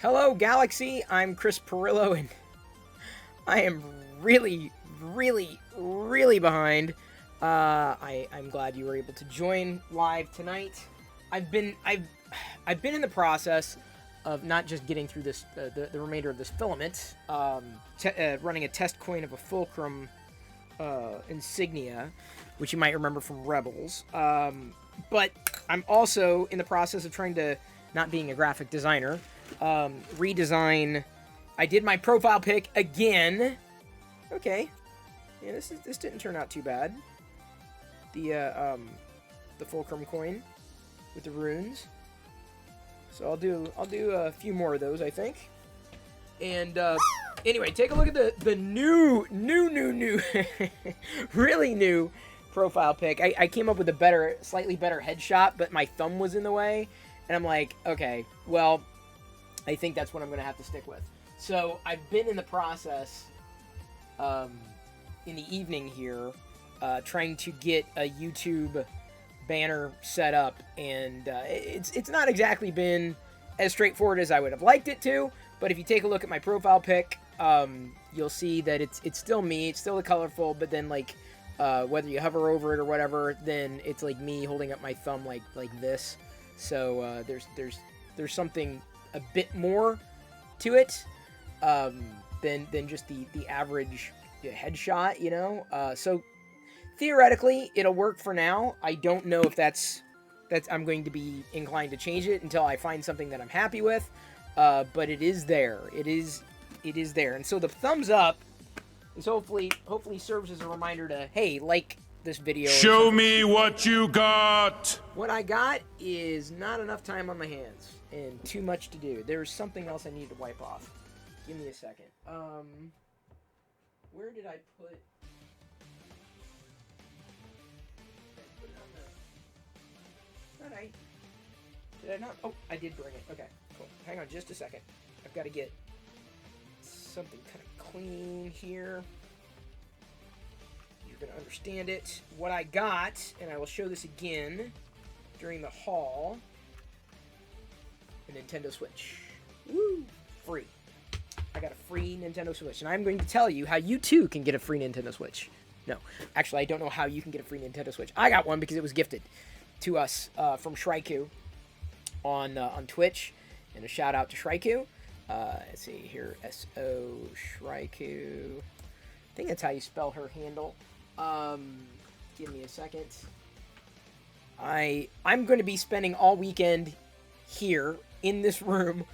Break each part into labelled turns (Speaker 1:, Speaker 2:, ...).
Speaker 1: Hello, Galaxy. I'm Chris Perillo, and I am really, really behind. I'm glad you were able to join live tonight. I've been in the process of not just getting through this the remainder of this filament, running a test coin of a Fulcrum insignia, which you might remember from Rebels. But I'm also in the process of trying to, not being a graphic designer, redesign. I did my profile pic again. Okay, yeah, this didn't turn out too bad. The Fulcrum coin with the runes. So I'll do a few more of those, I think. And anyway, take a look at the new really new profile pic. I came up with a slightly better headshot, but my thumb was in the way, and I'm like, okay, well, I think that's what I'm gonna have to stick with. So I've been in the process, in the evening here, trying to get a YouTube banner set up, and it's not exactly been as straightforward as I would have liked it to. But if you take a look at my profile pic, you'll see that it's still me. It's still colorful, but then like whether you hover over it or whatever, then it's like me holding up my thumb like this. So there's something a bit more to it than just the average headshot, you know. So theoretically, it'll work for now. I don't know if that's I'm going to be inclined to change it until I find something that I'm happy with. But it is there. It is there. And so the thumbs up is hopefully serves as a reminder to, hey, like this video.
Speaker 2: Show me what you got.
Speaker 1: What I got is not enough time on my hands and too much to do. There's something else I need to wipe off. Give me a second. Where did I put it on the... Alright. Did I not? Oh, I did bring it. Okay, cool. Hang on just a second. I've got to get something kind of clean here. You're going to understand it. What I got, and I will show this again during the haul, a Nintendo Switch. Woo! Free. I got a free Nintendo Switch, and I'm going to tell you how you too can get a free Nintendo Switch. No, actually, I don't know how you can get a free Nintendo Switch. I got one because it was gifted to us from Shraiku on Twitch, and a shout out to Shraiku. Let's see here, S-O Shraiku. I think that's how you spell her handle. Give me a second. I'm going to be spending all weekend here in this room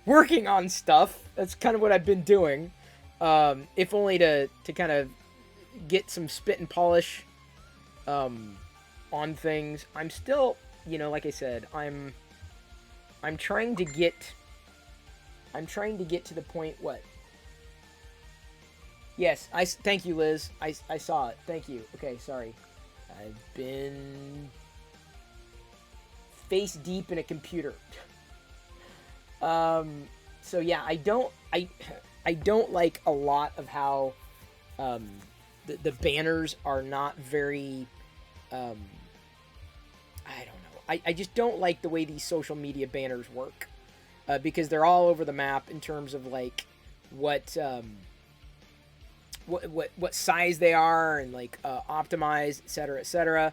Speaker 1: working on stuff. That's kind of what I've been doing. If only to kind of get some spit and polish on things. I'm still, like I said, I'm trying to get to the point. What? Yes, thank you, Liz. I saw it. Thank you. Okay, sorry. I've been face deep in a computer. So yeah, I don't like a lot of how the banners are not very I don't know. I just don't like the way these social media banners work, because they're all over the map in terms of like what size they are and like optimized, etc., etc.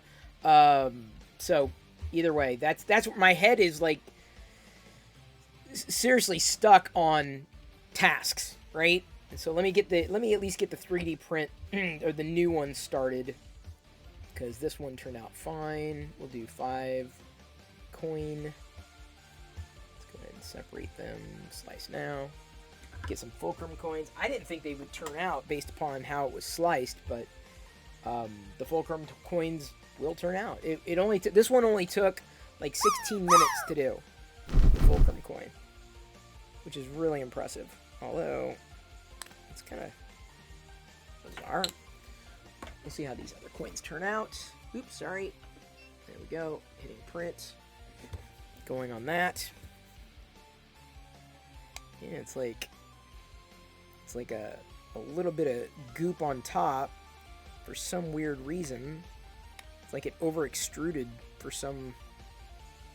Speaker 1: So either way, that's what my head is like. Seriously stuck on tasks, right? And so let me at least get the 3D print or the new one started, because this one turned out fine. We'll do 5 coin. Let's go ahead and separate them. Slice now. Get some Fulcrum coins. I didn't think they would turn out based upon how it was sliced, but the Fulcrum coins will turn out. This one only took like 16 minutes to do. The Fulcrum coin, which is really impressive. Although it's kind of bizarre. We'll see how these other coins turn out. Oops, sorry. There we go. Hitting print. Going on that. Yeah, it's like a little bit of goop on top for some weird reason. It's like it over extruded for some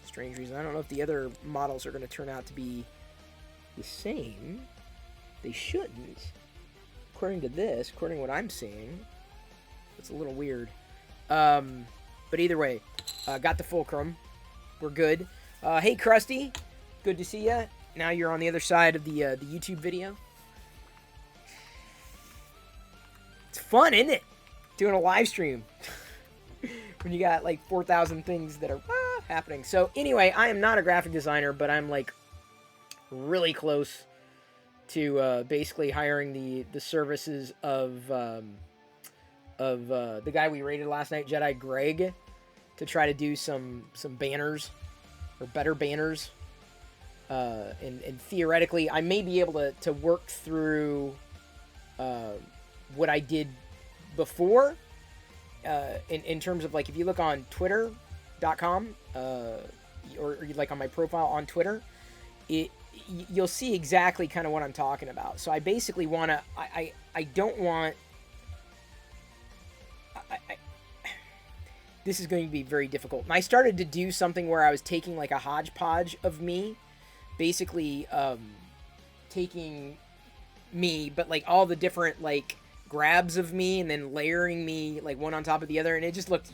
Speaker 1: strange reason. I don't know if the other models are going to turn out to be the same. They shouldn't. According to this, according to what I'm seeing, it's a little weird. But either way, got the fulcrum. We're good. Hey, Krusty. Good to see you. Now you're on the other side of the YouTube video. It's fun, isn't it? Doing a live stream. When you got like 4,000 things that are happening. So anyway, I am not a graphic designer, but I'm like really close to basically hiring the services of the guy we rated last night, Jedi Greg, to try to do some banners or better banners. And theoretically, I may be able to work through what I did before. In terms of, like, if you look on twitter.com or like on my profile on Twitter, you'll see exactly kind of what I'm talking about. So I basically want to, I don't want, this is going to be very difficult. And I started to do something where I was taking like a hodgepodge of me, basically taking me, but like all the different like grabs of me and then layering me like one on top of the other, and it just looked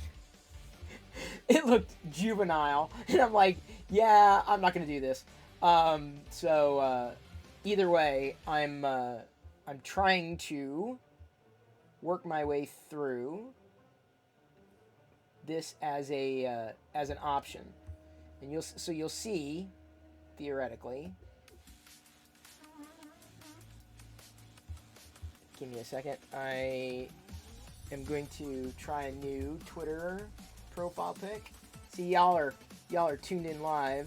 Speaker 1: juvenile. And I'm like, yeah, I'm not gonna do this. So either way, I'm trying to work my way through this as an option, and you'll see theoretically. Give me a second. I am going to try a new Twitter profile pic. See, y'all are tuned in live.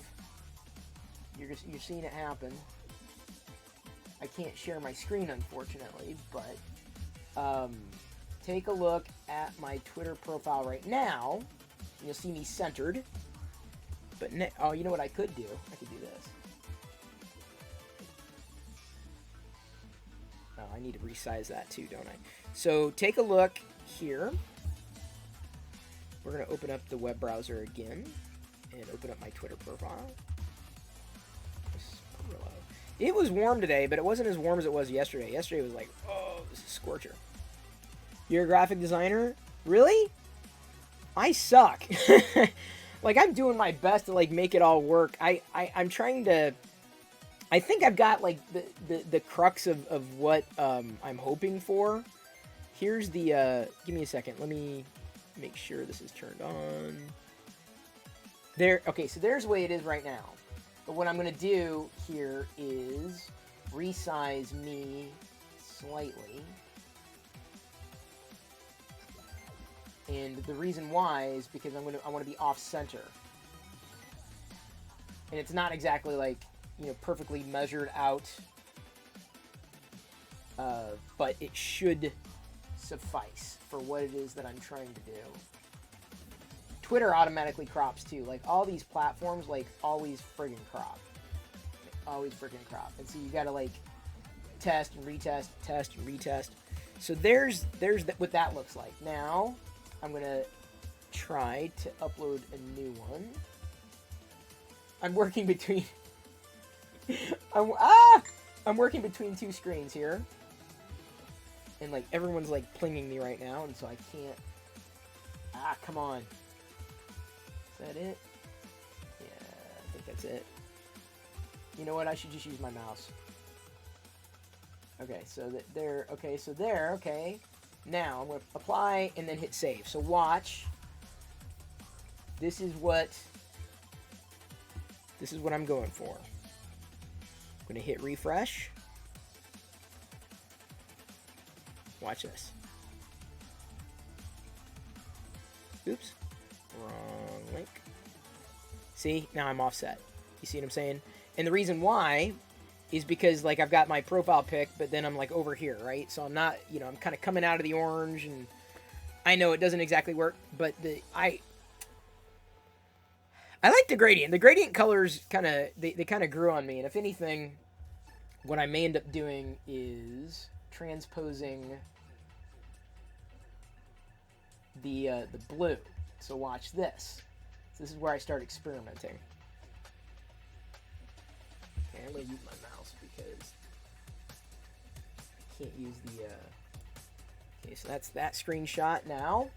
Speaker 1: You're seeing it happen. I can't share my screen, unfortunately, but take a look at my Twitter profile right now, and you'll see me centered. But oh, you know what I could do? I could do this. Oh, I need to resize that too, don't I? So take a look here. We're going to open up the web browser again and open up my Twitter profile. It was warm today, but it wasn't as warm as it was yesterday. Yesterday was like, oh, this is a scorcher. You're a graphic designer? Really? I suck. Like, I'm doing my best to like make it all work. I'm trying to... I think I've got like the crux of what I'm hoping for. Here's the give me a second. Let me make sure this is turned on. There. Okay, so there's the way it is right now. But what I'm going to do here is resize me slightly. And the reason why is because I want to be off center. And it's not exactly like, you know, perfectly measured out, but it should suffice for what it is that I'm trying to do. Twitter automatically crops too. Like, all these platforms, like, always friggin' crop. Always friggin' crop. And so you gotta, like, test and retest, test and retest. So there's what that looks like. Now, I'm gonna try to upload a new one. I'm working between... I'm working between two screens here. And, like, everyone's, like, plinging me right now, and so I can't... come on. Is that it? Yeah, I think that's it. You know what? I should just use my mouse. Okay, so there... Okay, so there, okay. Now, I'm going to apply and then hit save. So watch. This is what I'm going for. I'm going to hit refresh. Watch this. Oops. Wrong link. See? Now I'm offset. You see what I'm saying? And the reason why is because, like, I've got my profile pic, but then I'm, like, over here, right? So I'm not, you know, I'm kind of coming out of the orange, and I know it doesn't exactly work, but I like the gradient. The gradient colors kind of, they kind of grew on me, and if anything, what I may end up doing is transposing the blue. So watch this. So this is where I start experimenting. Okay, I'm going to use my mouse because I can't use the, okay, so that's that screenshot now.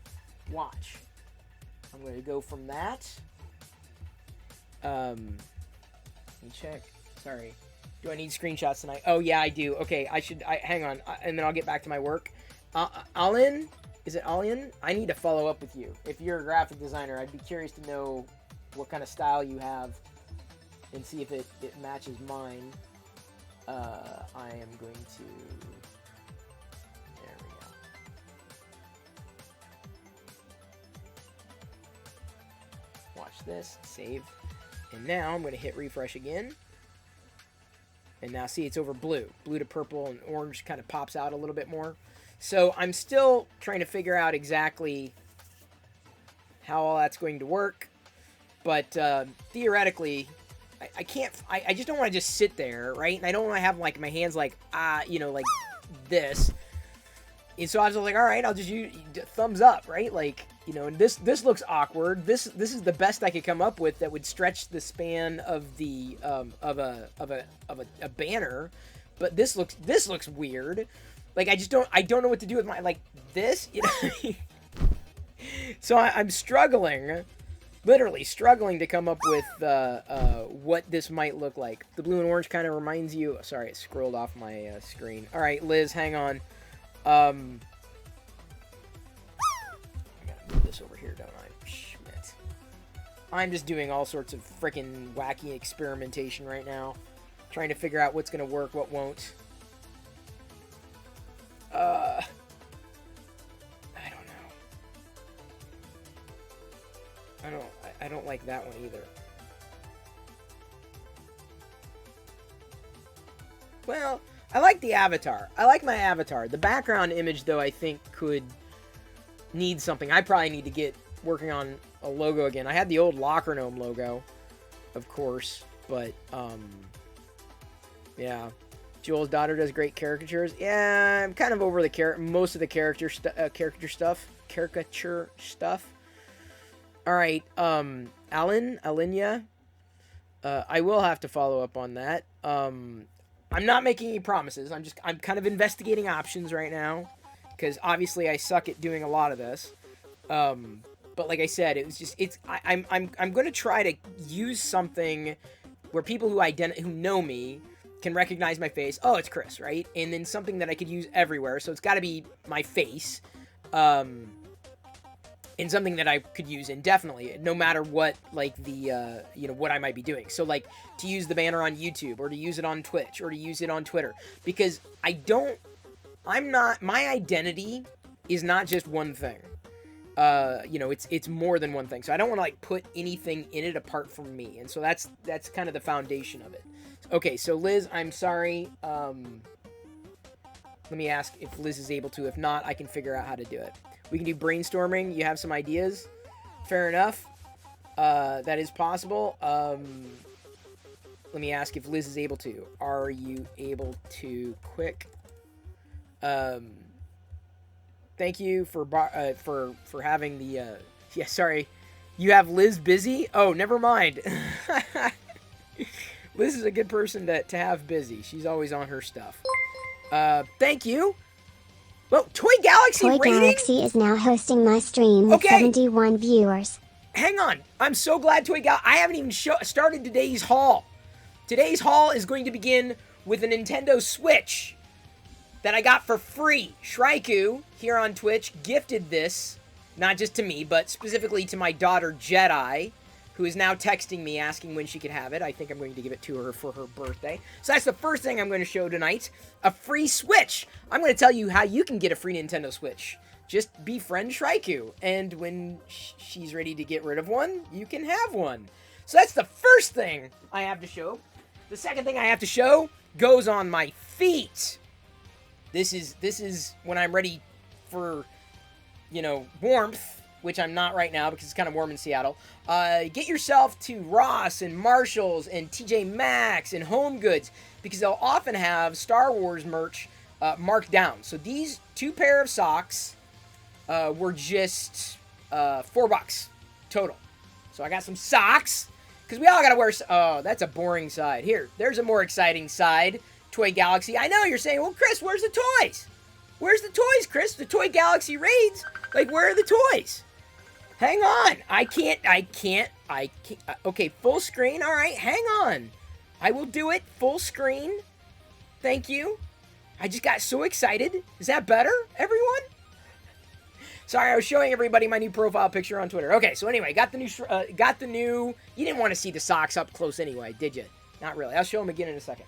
Speaker 1: Watch. I'm going to go from that. Let me check. Sorry. Do I need screenshots tonight? Oh, yeah, I do. Okay, hang on, and then I'll get back to my work. Alin? Is it Alin? I need to follow up with you. If you're a graphic designer, I'd be curious to know what kind of style you have and see if it matches mine. I am going to... There we go. Watch this. Save. And now I'm going to hit refresh again. And now see, it's over blue. Blue to purple, and orange kind of pops out a little bit more. So I'm still trying to figure out exactly how all that's going to work. But theoretically, I can't... I just don't want to just sit there, right? And I don't want to have, like, my hands like, you know, like this. And so I was like, all right, I'll just use thumbs up, right? Like, you know, and this looks awkward. This is the best I could come up with that would stretch the span of the of a banner. But this looks weird. Like, I don't know what to do with my, like, this, you know. So I'm struggling, literally struggling to come up with what this might look like. The blue and orange kind of reminds you. Sorry, it scrolled off my screen. All right, Liz, hang on. I gotta move this over here, don't I? Schmidt. I'm just doing all sorts of freaking wacky experimentation right now, trying to figure out what's gonna work, what won't. I don't know. I don't like that one either. Well, I like the avatar. I like my avatar. The background image, though, I think could need something. I probably need to get working on a logo again. I had the old Locker Gnome logo, of course, but, yeah. Joel's daughter does great caricatures. Yeah, I'm kind of over the most of the caricature stuff. All right, Alinya, I will have to follow up on that. I'm not making any promises. I'm kind of investigating options right now, because obviously I suck at doing a lot of this. But like I said, I'm going to try to use something where people who know me can recognize my face. Oh, it's Chris, right? And then something that I could use everywhere. So it's got to be my face. And something that I could use indefinitely, no matter what, like, the, you know, what I might be doing. So, like, to use the banner on YouTube, or to use it on Twitch, or to use it on Twitter. Because my identity is not just one thing. You know, it's more than one thing. So I don't want to, like, put anything in it apart from me. And so that's kind of the foundation of it. Okay, so Liz, I'm sorry. Let me ask if Liz is able to. If not, I can figure out how to do it. We can do brainstorming. You have some ideas. Fair enough. That is possible. Let me ask if Liz is able to. Are you able to quick? Thank you for having the, yeah, sorry. You have Liz busy? Oh, never mind. Liz is a good person to have busy. She's always on her stuff. Thank you. Well, Toy Galaxy
Speaker 3: Toy
Speaker 1: rating?
Speaker 3: Galaxy is now hosting my stream with 71 viewers.
Speaker 1: Hang on. I'm so glad Toy Galaxy... I haven't even started today's haul. Today's haul is going to begin with a Nintendo Switch that I got for free. Shraiku, here on Twitch, gifted this, not just to me, but specifically to my daughter, Jedi, who is now texting me asking when she could have it. I think I'm going to give it to her for her birthday. So that's the first thing I'm going to show tonight. A free Switch. I'm going to tell you how you can get a free Nintendo Switch. Just befriend Shraiku, and when she's ready to get rid of one, you can have one. So that's the first thing I have to show. The second thing I have to show goes on my feet. This is when I'm ready for, you know, warmth, which I'm not right now because it's kind of warm in Seattle. Get yourself to Ross and Marshalls and TJ Maxx and Home Goods, because they'll often have Star Wars merch marked down. So these two pair of socks were just $4 total. So I got some socks, because we all gotta wear... Oh, that's a boring side. Here, there's a more exciting side. Toy Galaxy. I know you're saying, well, Chris, where's the toys? Where's the toys, Chris? The Toy Galaxy raids? Like, where are the toys? Hang on. I can't. Okay, full screen. All right, hang on. I will do it full screen. Thank you. I just got so excited. Is that better, everyone? Sorry, I was showing everybody my new profile picture on Twitter. Okay, so anyway, got the new, you didn't want to see the socks up close anyway, did you? Not really. I'll show them again in a second.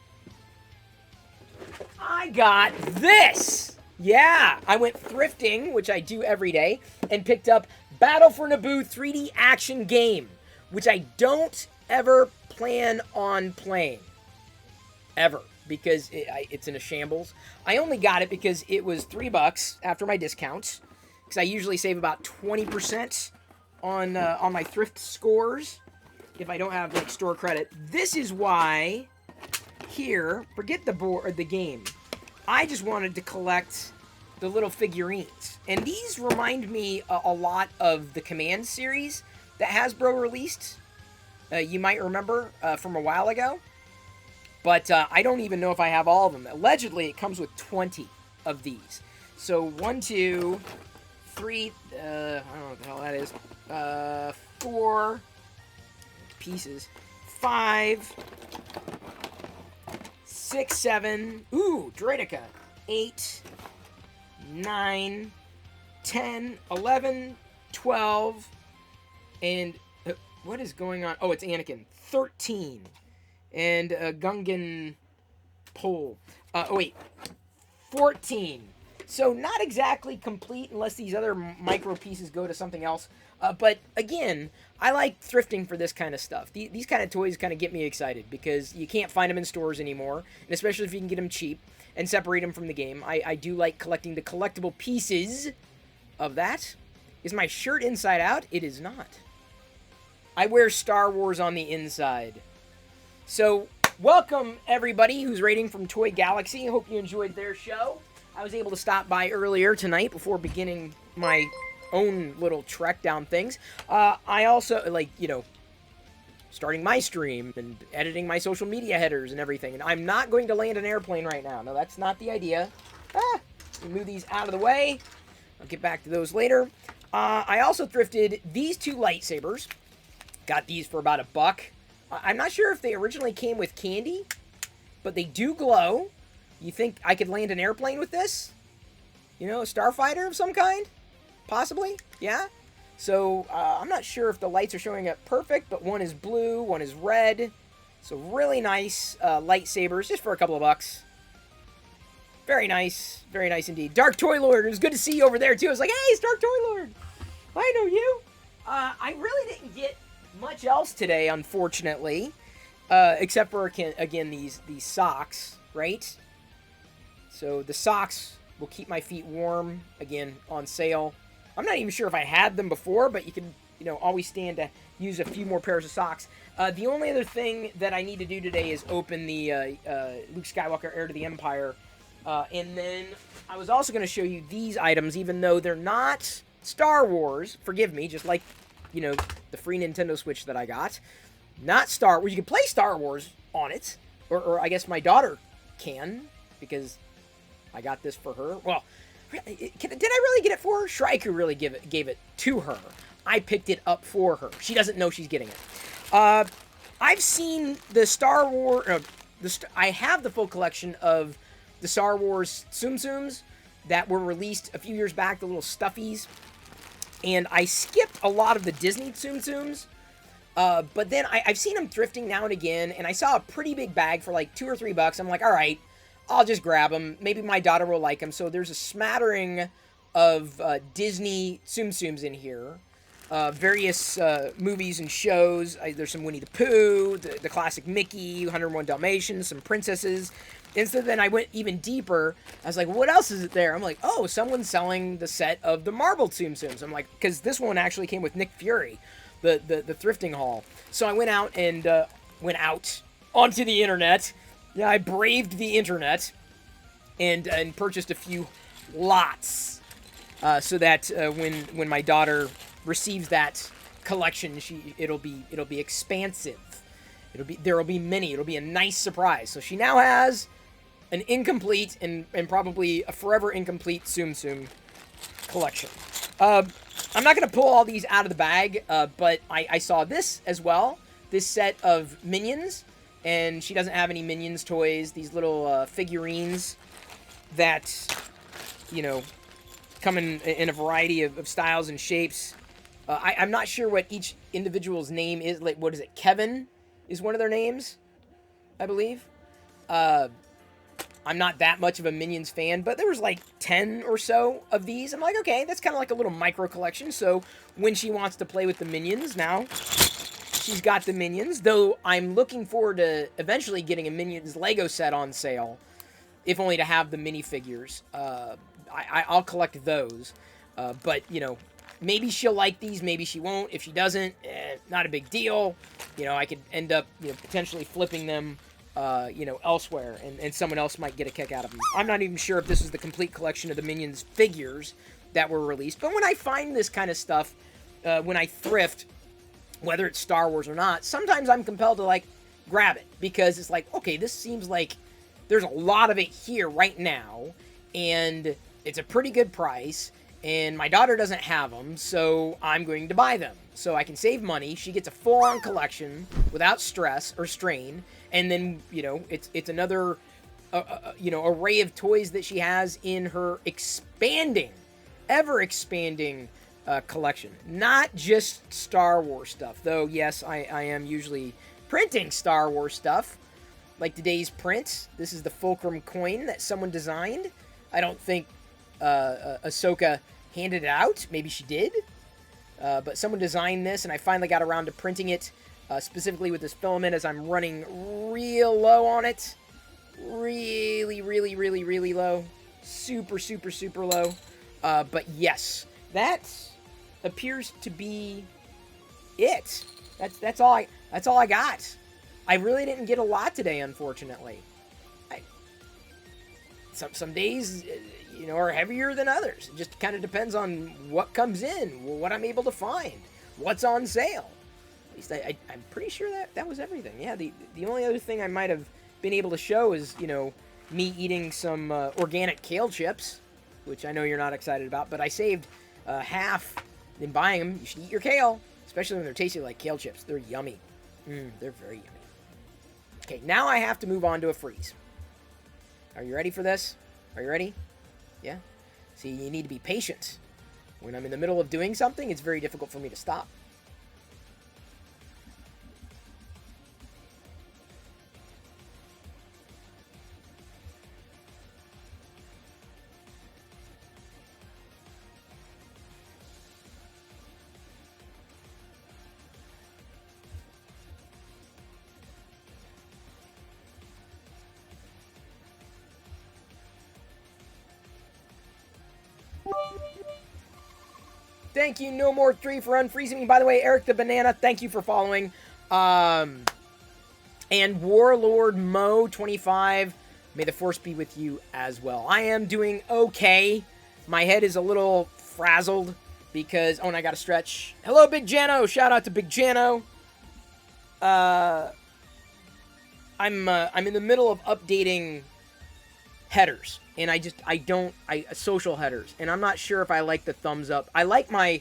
Speaker 1: I got this. Yeah, I went thrifting, which I do every day, and picked up Battle for Naboo 3D action game, which I don't ever plan on playing. Ever. Because it's in a shambles. I only got it because it was $3 after my discounts. Because I usually save about 20% on my thrift scores if I don't have like store credit. This is why here, forget the board or the game. I just wanted to collect the little figurines. And these remind me a lot of the Command series that Hasbro released. You might remember from a while ago. But I don't even know if I have all of them. Allegedly, it comes with 20 of these. So 1, 2, 3, I don't know what the hell that is. 4 pieces. 5, 6, 7. Ooh, Droideka. 8, 9, 10, 11, 12, and what is going on? Oh, it's Anakin. 13. And Gungan Pole. 14. So not exactly complete unless these other micro pieces go to something else. But again, I like thrifting for this kind of stuff. These kind of toys kind of get me excited because you can't find them in stores anymore, and especially if you can get them cheap and separate them from the game. I do like collecting the collectible pieces of that. Is my shirt inside out? It is not. I wear Star Wars on the inside. So, welcome everybody who's rating from Toy Galaxy. I hope you enjoyed their show. I was able to stop by earlier tonight before beginning my own little trek down things. I also, starting my stream and editing my social media headers and everything. And I'm not going to land an airplane right now. No, that's not the idea. Move these out of the way. I'll get back to those later. I also thrifted these 2 lightsabers. Got these for about $1. I'm not sure if they originally came with candy, but they do glow. You think I could land an airplane with this? You know, a starfighter of some kind? Possibly? Yeah? So, I'm not sure if the lights are showing up perfect, but one is blue, one is red. So, really nice lightsabers, just for a couple of bucks. Very nice indeed. Dark Toy Lord, it was good to see you over there, too. I was like, hey, it's Dark Toy Lord. I know you. I really didn't get much else today, unfortunately, except for again these socks, right? So the socks will keep my feet warm, again on sale. I'm not even sure if I had them before, but you can always stand to use a few more pairs of socks. The only other thing that I need to do today is open the Luke Skywalker Heir to the Empire, and then I was also going to show you these items, even though they're not Star Wars. Forgive me, just like the free Nintendo Switch that I got. Not Star Wars. You can play Star Wars on it. Or I guess my daughter can, because I got this for her. Well, did I really get it for her? Shrike really gave it to her. I picked it up for her. She doesn't know she's getting it. I've seen the Star Wars... I have the full collection of the Star Wars Tsum Tsums that were released a few years back, the little stuffies. And I skipped a lot of the Disney Tsum Tsums, but then I've seen them thrifting now and again, and I saw a pretty big bag for like $2 or $3. I'm like, all right, I'll just grab them. Maybe my daughter will like them. So there's a smattering of Disney Tsum Tsums in here, various movies and shows. There's some Winnie the Pooh, the classic Mickey, 101 Dalmatians, some princesses. And so then I went even deeper. I was like, what else is it there? I'm like, oh, someone's selling the set of the Marvel Tsum Tsums. I'm like, because this one actually came with Nick Fury, the thrifting haul. So I went out and went out onto the internet. Yeah, I braved the internet and purchased a few lots so that when my daughter receives that collection, it'll be expansive. There will be many. It'll be a nice surprise. So she now has an incomplete and probably a forever incomplete Tsum Tsum collection. I'm not going to pull all these out of the bag, but I saw this as well. This set of Minions, and she doesn't have any Minions toys. These little figurines that, you know, come in a variety of styles and shapes. I'm not sure what each individual's name is. Like, what is it? Kevin is one of their names, I believe. I'm not that much of a Minions fan, but there was like 10 or so of these. I'm like, okay, that's kind of like a little micro collection. So when she wants to play with the Minions, now she's got the Minions. Though I'm looking forward to eventually getting a Minions Lego set on sale, if only to have the minifigures. I'll collect those. But, you know, maybe she'll like these, maybe she won't. If she doesn't, not a big deal. You know, I could end up, you know, potentially flipping them, you know, elsewhere, and someone else might get a kick out of them. I'm not even sure if this is the complete collection of the Minions figures that were released, but when I find this kind of stuff, when I thrift, whether it's Star Wars or not, sometimes I'm compelled to, like, grab it, because it's like, okay, this seems like there's a lot of it here right now, and it's a pretty good price, and my daughter doesn't have them, so I'm going to buy them. So I can save money. She gets a full-on collection without stress or strain, and then, you know, it's another, you know, array of toys that she has in her expanding, ever-expanding collection. Not just Star Wars stuff, though, yes, I am usually printing Star Wars stuff, like today's print. This is the Fulcrum coin that someone designed. I don't think Ahsoka handed it out. Maybe she did. But someone designed this, and I finally got around to printing it, specifically with this filament, as I'm running real low on it. Really, really, really, really low. Super, super, super low. But yes, that appears to be it. That's all I got. I really didn't get a lot today, unfortunately. Some days, you know, are heavier than others. It just kind of depends on what comes in, what I'm able to find, what's on sale. At least I'm pretty sure that was everything. Yeah, the only other thing I might have been able to show is, you know, me eating some organic kale chips, which I know you're not excited about, but I saved half in buying them. You should eat your kale, especially when they're tasty like kale chips. They're yummy. They're very yummy. Okay, now I have to move on to a freeze. Are you ready for this? Are you ready? Yeah? See, you need to be patient. When I'm in the middle of doing something, it's very difficult for me to stop. Thank you, No More 3, for unfreezing me. By the way, Eric the Banana, thank you for following. And Warlord Mo 25, may the force be with you as well. I am doing okay. My head is a little frazzled because, oh, and I got to stretch. Hello, Big Jano. Shout out to Big Jano. I'm in the middle of updating headers, and social headers, and I'm not sure if I like the thumbs up. I like my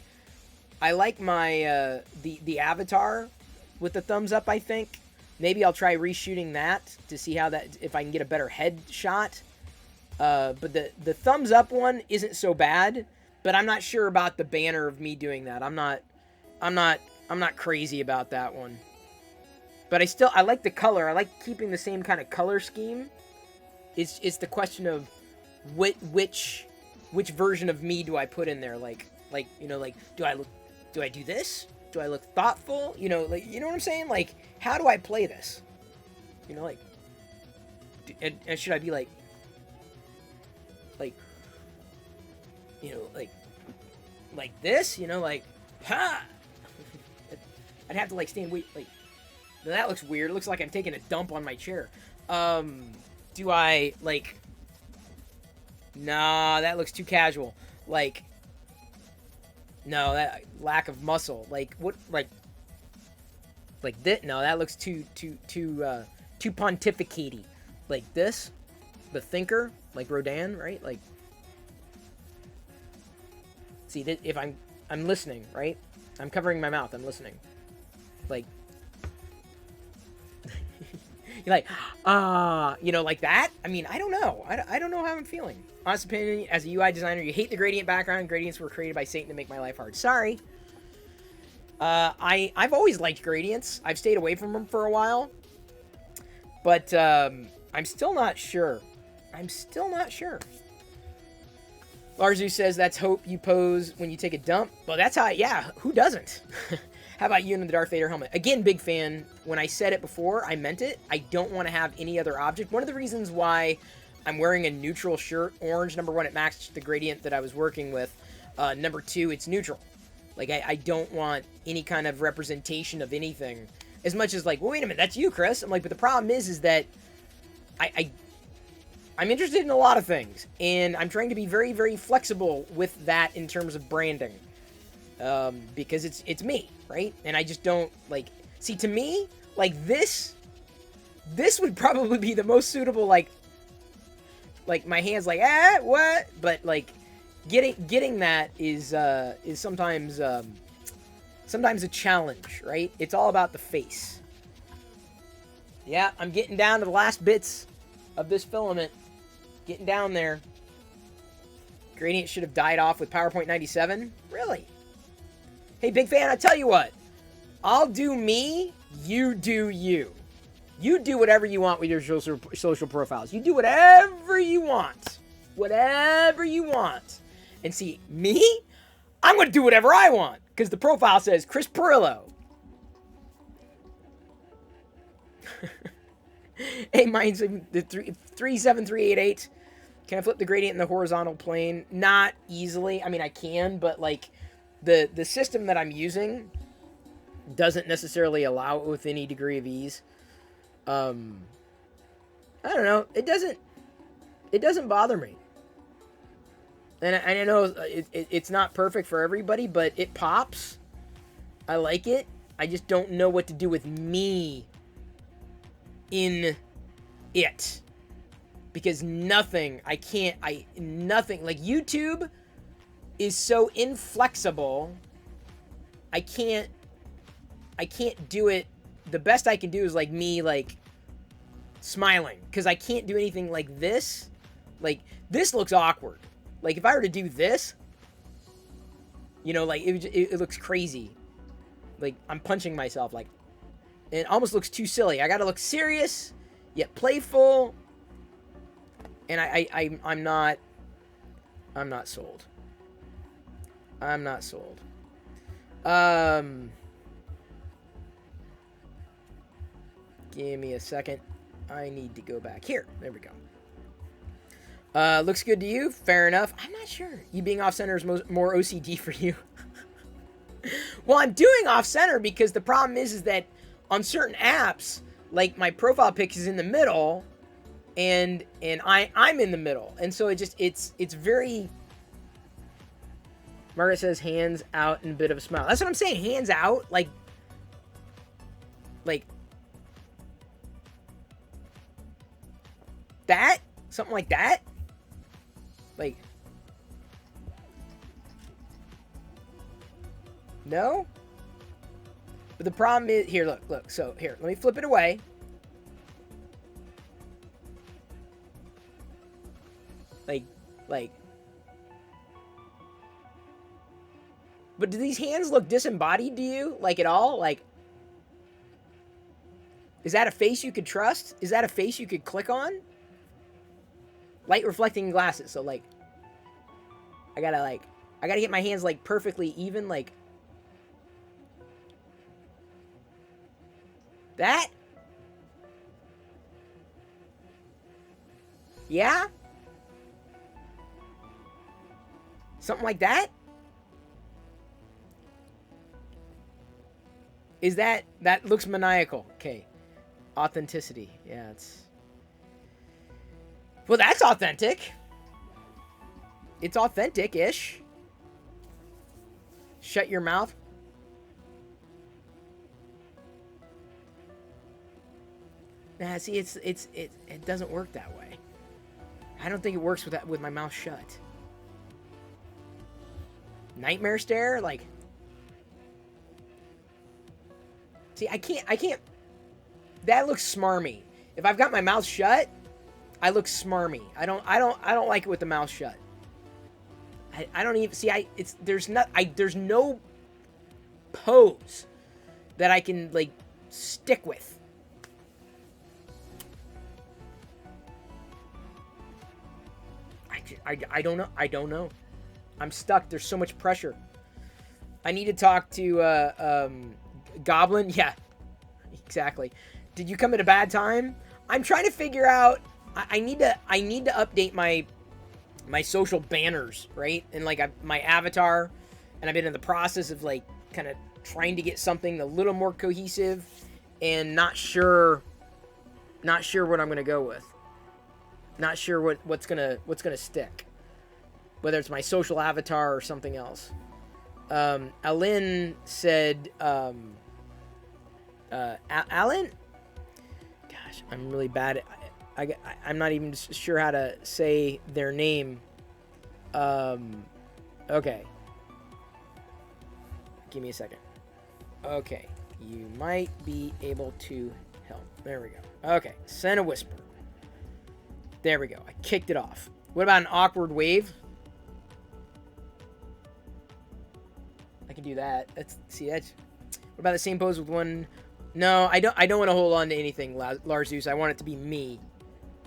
Speaker 1: the avatar with the thumbs up, I think. Maybe I'll try reshooting that to see if I can get a better head shot. But the thumbs up one isn't so bad, but I'm not sure about the banner of me doing that. I'm not crazy about that one. But I like the color. I like keeping the same kind of color scheme. It's the question of which version of me do I put in there? Like you know, like do I do this? Do I look thoughtful? You know, like, you know what I'm saying? Like, how do I play this? You know, like, and should I be like, you know, like this? You know, like, ha! I'd have to like stand like. That looks weird. It looks like I'm taking a dump on my chair. Do I, like... Nah, that looks too casual. Like... No, that... Lack of muscle. Like, what... Like this? No, that looks too pontificate-y. Like this? the thinker, like Rodin, right? Like, see, if I'm listening, right? I'm covering my mouth. I'm listening. Like, you're like, like that. I mean, I don't know. I don't know how I'm feeling. Honest opinion, as a UI designer, you hate the gradient background. Gradients were created by Satan to make my life hard. Sorry. I've always liked gradients. I've stayed away from them for a while. But I'm still not sure. Larzu says that's hope you pose when you take a dump. Well, that's how, yeah, who doesn't? How about you in the Darth Vader helmet? Again, big fan. When I said it before, I meant it. I don't want to have any other object. One of the reasons why I'm wearing a neutral shirt, orange, number one, it matched the gradient that I was working with. Number two, it's neutral. Like, I don't want any kind of representation of anything. As much as, like, well, wait a minute, that's you, Chris. I'm like, but the problem is that I'm interested in a lot of things, and I'm trying to be very, very flexible with that in terms of branding, because it's me, right? And I just don't, like, see, to me, like, this would probably be the most suitable, like my hands, like, what? But, like, getting that is sometimes a challenge, right? It's all about the face. Yeah, I'm getting down to the last bits of this filament. Getting down there. Gradient should have died off with PowerPoint 97? Really? Hey, big fan, I tell you what. I'll do me, you do you. You do whatever you want with your social profiles. You do whatever you want. Whatever you want. And see, me? I'm going to do whatever I want. Because the profile says Chris Pirillo. Hey, mine's the 37388. Can I flip the gradient in the horizontal plane? Not easily. I mean, I can, but like the system that I'm using doesn't necessarily allow it with any degree of ease. I don't know. It doesn't bother me. And I know it's not perfect for everybody, but it pops. I like it. I just don't know what to do with me in it. Because nothing, like YouTube is so inflexible. I can't do it. The best I can do is like me, like smiling, because I can't do anything like this. Like, this looks awkward. Like, if I were to do this, like, it looks crazy. Like, I'm punching myself, like, and it almost looks too silly. I gotta look serious, yet playful, and I'm not sold. I'm not sold. Give me a second. I need to go back here. There we go. Looks good to you? Fair enough. I'm not sure. You being off-center is more OCD for you. Well, I'm doing off-center because the problem is that on certain apps, like my profile pic is in the middle, and I'm in the middle, and so it's very. Margaret says hands out and a bit of a smile. That's what I'm saying. Hands out, like that, something like that. Like, no? But the problem is, here, look. So, here, let me flip it away. Like. But do these hands look disembodied to you? Like, at all? Like, is that a face you could trust? Is that a face you could click on? Light reflecting glasses. So, like, I gotta get my hands, like, perfectly even, like, that? Yeah? Something like that? Is that looks maniacal. Okay. Authenticity. Yeah, it's... Well, that's authentic. It's authentic-ish. Shut your mouth. Nah, see, it doesn't work that way. I don't think it works with my mouth shut. Nightmare stare? Like... See, I can't... That looks smarmy. If I've got my mouth shut, I look smarmy. I don't like it with the mouth shut. I don't even... See, there's no pose that I can, like, stick with. I don't know. I don't know. I'm stuck. There's so much pressure. I need to talk to, Goblin. Yeah, exactly. Did you come at a bad time? I'm trying to figure out... I need to update my social banners, right? And, like, my avatar. And I've been in the process of, like, kind of trying to get something a little more cohesive. And not sure what I'm going to go with. Not sure what's gonna stick. Whether it's my social avatar or something else. Alin said, Alan? Gosh, I'm really bad at... I'm not even sure how to say their name. Okay. Give me a second. Okay. You might be able to help. There we go. Okay. Send a whisper. There we go. I kicked it off. What about an awkward wave? I can do that. That's what about the same pose with one? No, I don't want to hold on to anything, Larzeus. I want it to be me.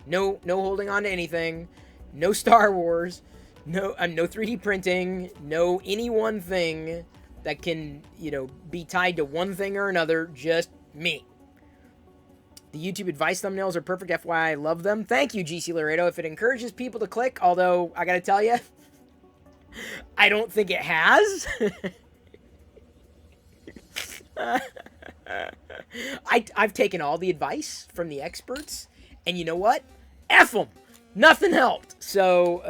Speaker 1: No holding on to anything. No Star Wars. No 3D printing. No any one thing that can, be tied to one thing or another. Just me. The YouTube advice thumbnails are perfect, FYI. I love them. Thank you, GC Laredo. If it encourages people to click, although I gotta tell you, I don't think it has. I've taken all the advice from the experts, and you know what? F them. Nothing helped. So,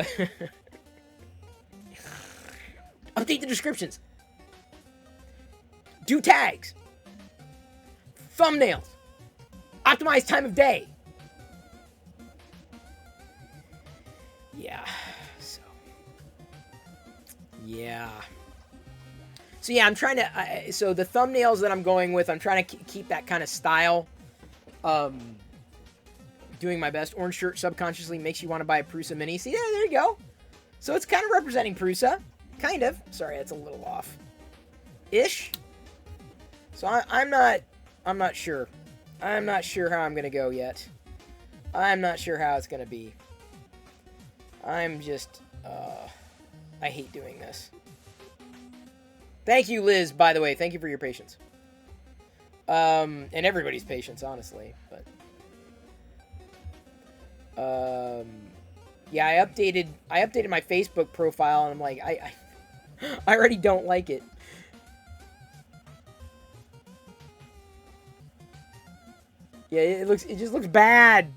Speaker 1: update the descriptions. Do tags. Thumbnails. Optimize time of day. Yeah. So yeah, I'm trying to... so the thumbnails that I'm going with, I'm trying to keep that kind of style. Doing my best. Orange shirt subconsciously makes you want to buy a Prusa Mini. See, there you go. So it's kind of representing Prusa. Kind of. Sorry, that's a little off. Ish. So I'm not sure. I'm not sure how I'm going to go yet. I'm not sure how it's going to be. I'm just... I hate doing this. Thank you, Liz, by the way. Thank you for your patience. And everybody's patience, honestly. But... yeah, I updated my Facebook profile, and I'm like, I already don't like it. Yeah, it just looks bad.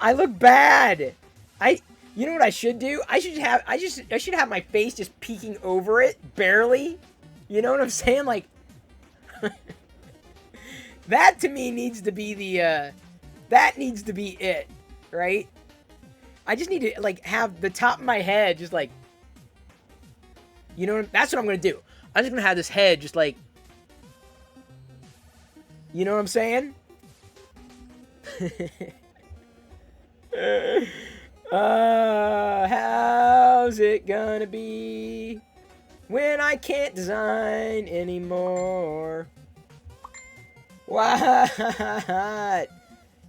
Speaker 1: I look bad. You know what I should do? I should have my face just peeking over it, barely. You know what I'm saying? Like, that to me needs to be that needs to be it, right? I just need to, like, have the top of my head just, like, you know, that's what I'm gonna do. I'm just gonna have this head just, like, you know what I'm saying? How's it gonna be when I can't design anymore? What?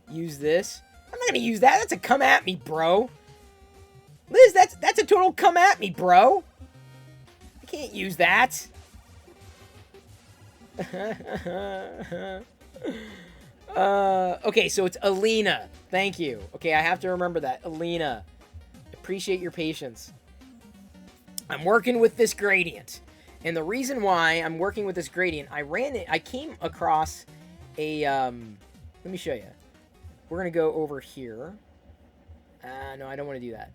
Speaker 1: Use this? I'm not gonna use that. That's a come at me, bro. Liz, that's a total come at me, bro. I can't use that. Okay, so it's Alina. Thank you. Okay, I have to remember that. Alina. Appreciate your patience. I'm working with this gradient. And the reason why I'm working with this gradient, I came across a, let me show you. We're going to go over here. No, I don't want to do that.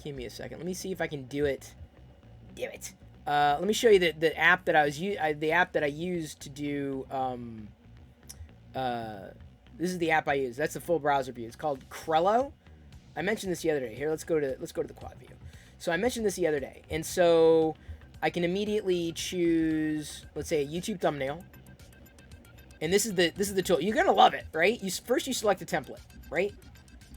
Speaker 1: Give me a second. Let me see if I can do it. Do it. Let me show you the app that I used to do This is the app I use. That's the full browser view. It's called Crello. I mentioned this the other day. Here, let's go to the quad view. So I mentioned this the other day, and so I can immediately choose, let's say, a YouTube thumbnail. And this is the tool. You're gonna love it, right? First you select a template, right?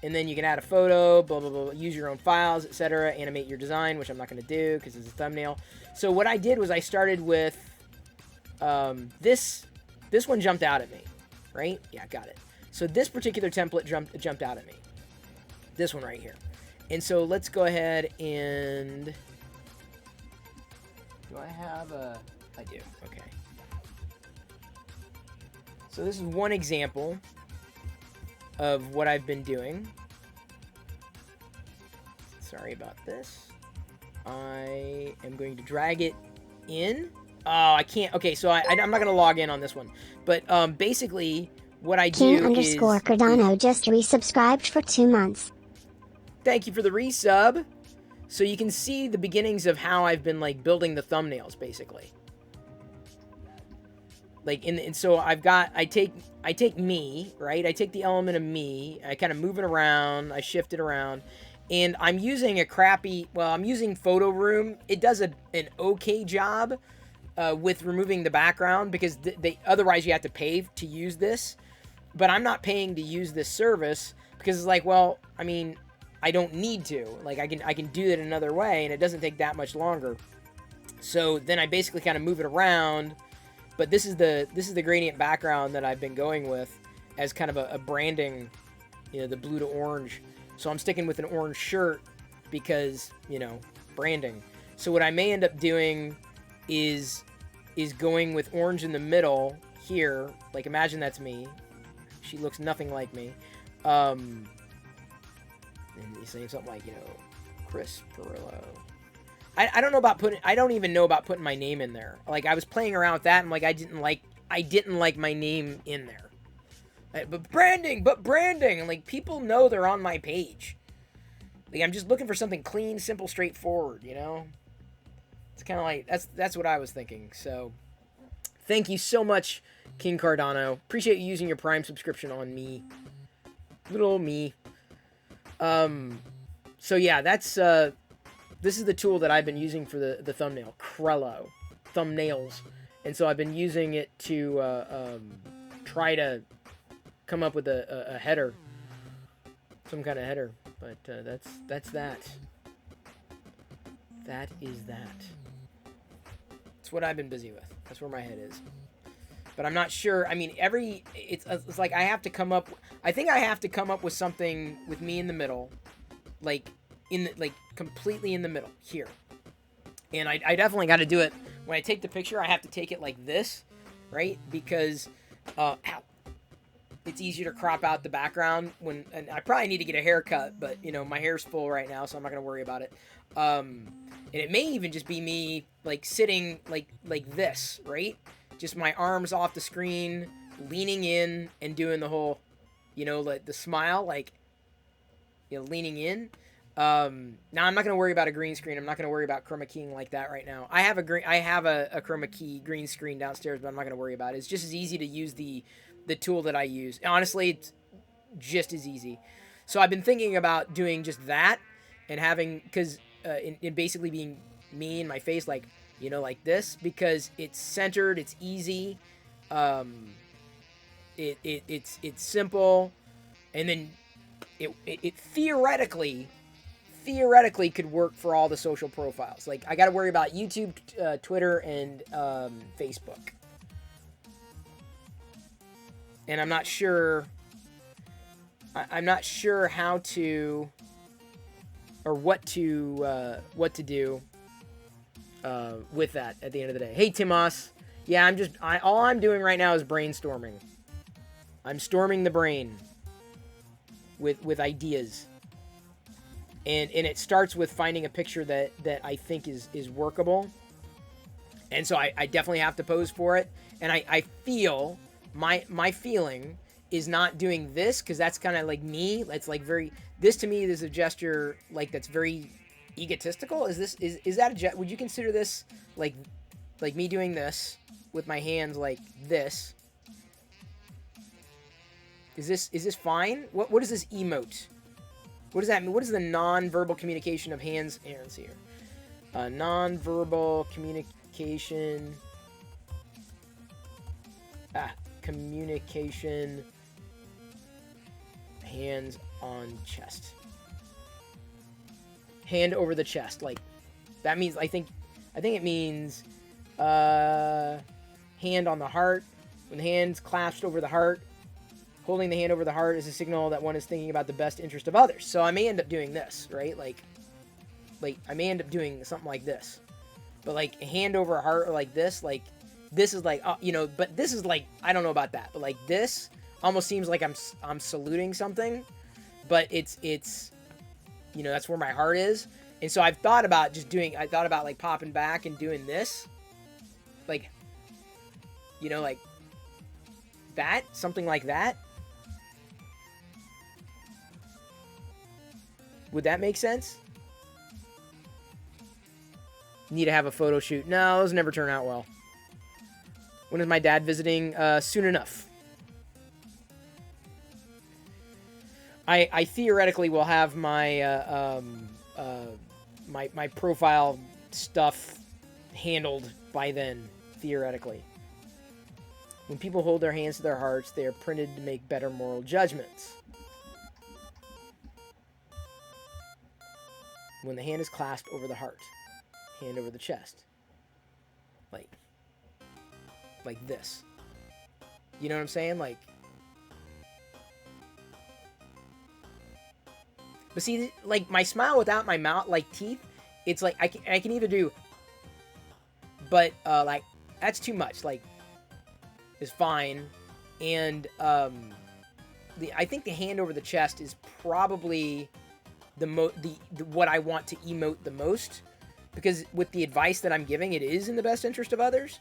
Speaker 1: And then you can add a photo, blah blah blah, use your own files, etc. Animate your design, which I'm not gonna do because it's a thumbnail. So what I did was I started with this one jumped out at me, right? Yeah, got it. So this particular template jumped out at me. This one right here. And so let's go ahead and... Do I have a... I do. Okay. So this is one example of what I've been doing. Sorry about this. I am going to drag it in. Oh, I can't. Okay, so I'm not going to log in on this one. But basically, what I do
Speaker 3: King_Cardano just resubscribed for 2 months.
Speaker 1: Thank you for the resub. So you can see the beginnings of how I've been like building the thumbnails, basically. Like, and so I take me, right? I take the element of me, I kind of move it around, I shift it around, and I'm using I'm using Photo Room. It does an okay job with removing the background because otherwise you have to pay to use this. But I'm not paying to use this service because it's like, well, I mean, I don't need to. Like, I can do it another way, and it doesn't take that much longer. So then I basically kind of move it around. But this is the gradient background that I've been going with as kind of a branding, you know, the blue to orange. So I'm sticking with an orange shirt because, you know, branding. So what I may end up doing is going with orange in the middle here. Like, imagine that's me. She looks nothing like me. And he's saying something like, you know, Chris Pirillo. I don't know about I don't even know about putting my name in there. Like, I was playing around with that, and like I didn't like my name in there. But branding, and like people know they're on my page. Like, I'm just looking for something clean, simple, straightforward, you know? It's kind of like that's what I was thinking. So, thank you so much, King Cardano. Appreciate you using your Prime subscription on me. Little old me. So yeah, that's this is the tool that I've been using for the thumbnail, Crello thumbnails, and so I've been using it to try to come up with a header, some kind of header. But that's that. That is that. It's what I've been busy with. That's where my head is. But I'm not sure. I mean, it's like I have to come up. I think I have to come up with something with me in the middle, like completely in the middle here. And I definitely got to do it when I take the picture. I have to take it like this, right? Because it's easier to crop out the background and I probably need to get a haircut, but you know, my hair's full right now, so I'm not gonna worry about it. And it may even just be me like sitting like this, right? Just my arms off the screen, leaning in and doing the whole, you know, like the smile, like, you know, leaning in. Now I'm not gonna worry about a green screen. I'm not gonna worry about chroma keying like that right now. I have a chroma key green screen downstairs, but I'm not gonna worry about it. It's just as easy to use the tool that I use. Honestly, it's just as easy. So I've been thinking about doing just that and having, because in basically being me and my face, like, you know, like this, because it's centered, it's easy, it's simple, and then it theoretically could work for all the social profiles. Like, I got to worry about YouTube, Twitter, and Facebook. And I'm not sure. I'm not sure how to, or what to do with that at the end of the day. Hey, Timos. Yeah, all I'm doing right now is brainstorming. I'm storming the brain with ideas. And it starts with finding a picture that I think is workable. And so I definitely have to pose for it. And I feel, my feeling is not doing this, because that's kind of like me. That's like this to me is a gesture like that's very egotistical. Is that would you consider this like me doing this with my hands like this? Is this fine? What is this emote? What does that mean? What is the non-verbal communication of hands? Aaron's here. Non-verbal communication. Communication. Hands on chest. Hand over the chest. Like, that means, I think it means, hand on the heart. When the hand's clasped over the heart, holding the hand over the heart is a signal that one is thinking about the best interest of others. So I may end up doing this, right? Like I may end up doing something like this. But like a hand over a heart or like this is like, but this is like, I don't know about that. But like this almost seems like I'm saluting something, but it's that's where my heart is. And so I thought about like popping back and doing this. Like, like that, something like that. Would that make sense? Need to have a photo shoot. No, those never turn out well. When is my dad visiting? Soon enough. I theoretically will have my my profile stuff handled by then, theoretically. When people hold their hands to their hearts, they are printed to make better moral judgments. When the hand is clasped over the heart, hand over the chest. Like this. You know what I'm saying? Like, but see, like my smile without my mouth, like teeth, it's like I can either do, but like that's too much. Like, is fine, and I think the hand over the chest is probably the what I want to emote the most, because with the advice that I'm giving, it is in the best interest of others.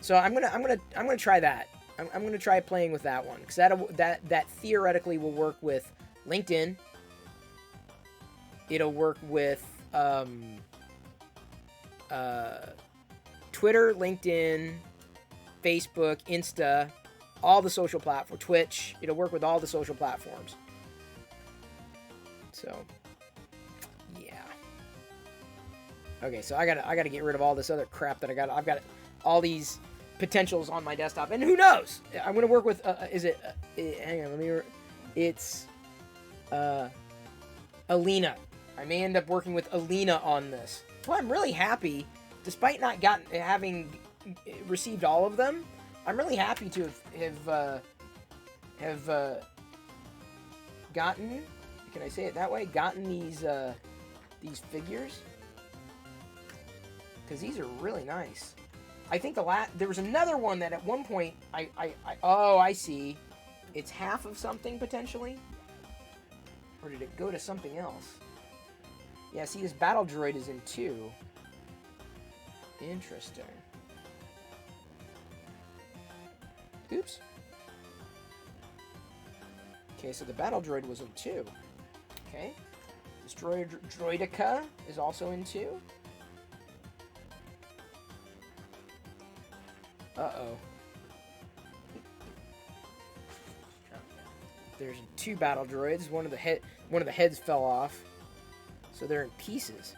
Speaker 1: So I'm gonna try that. I'm gonna try playing with that one, because that theoretically will work with LinkedIn. It'll work with Twitter, LinkedIn, Facebook, Insta, all the social platforms, Twitch. It'll work with all the social platforms. So, yeah. Okay, so I gotta get rid of all this other crap that I've got all these potentials on my desktop, and who knows? I'm gonna work with. Hang on, let me. It's Alina. I may end up working with Alina on this. Well, I'm really happy, despite not having received all of them. I'm really happy to have gotten. Can I say it that way? Gotten these figures, because these are really nice. I think there was another one that at one point I see. It's half of something potentially, or did it go to something else? Yeah, see, this battle droid is in 2. Interesting. Oops. Okay, so the battle droid was in 2. Okay. This droidica is also in 2. Uh-oh. There's 2 battle droids. One of the heads fell off. So they're in pieces.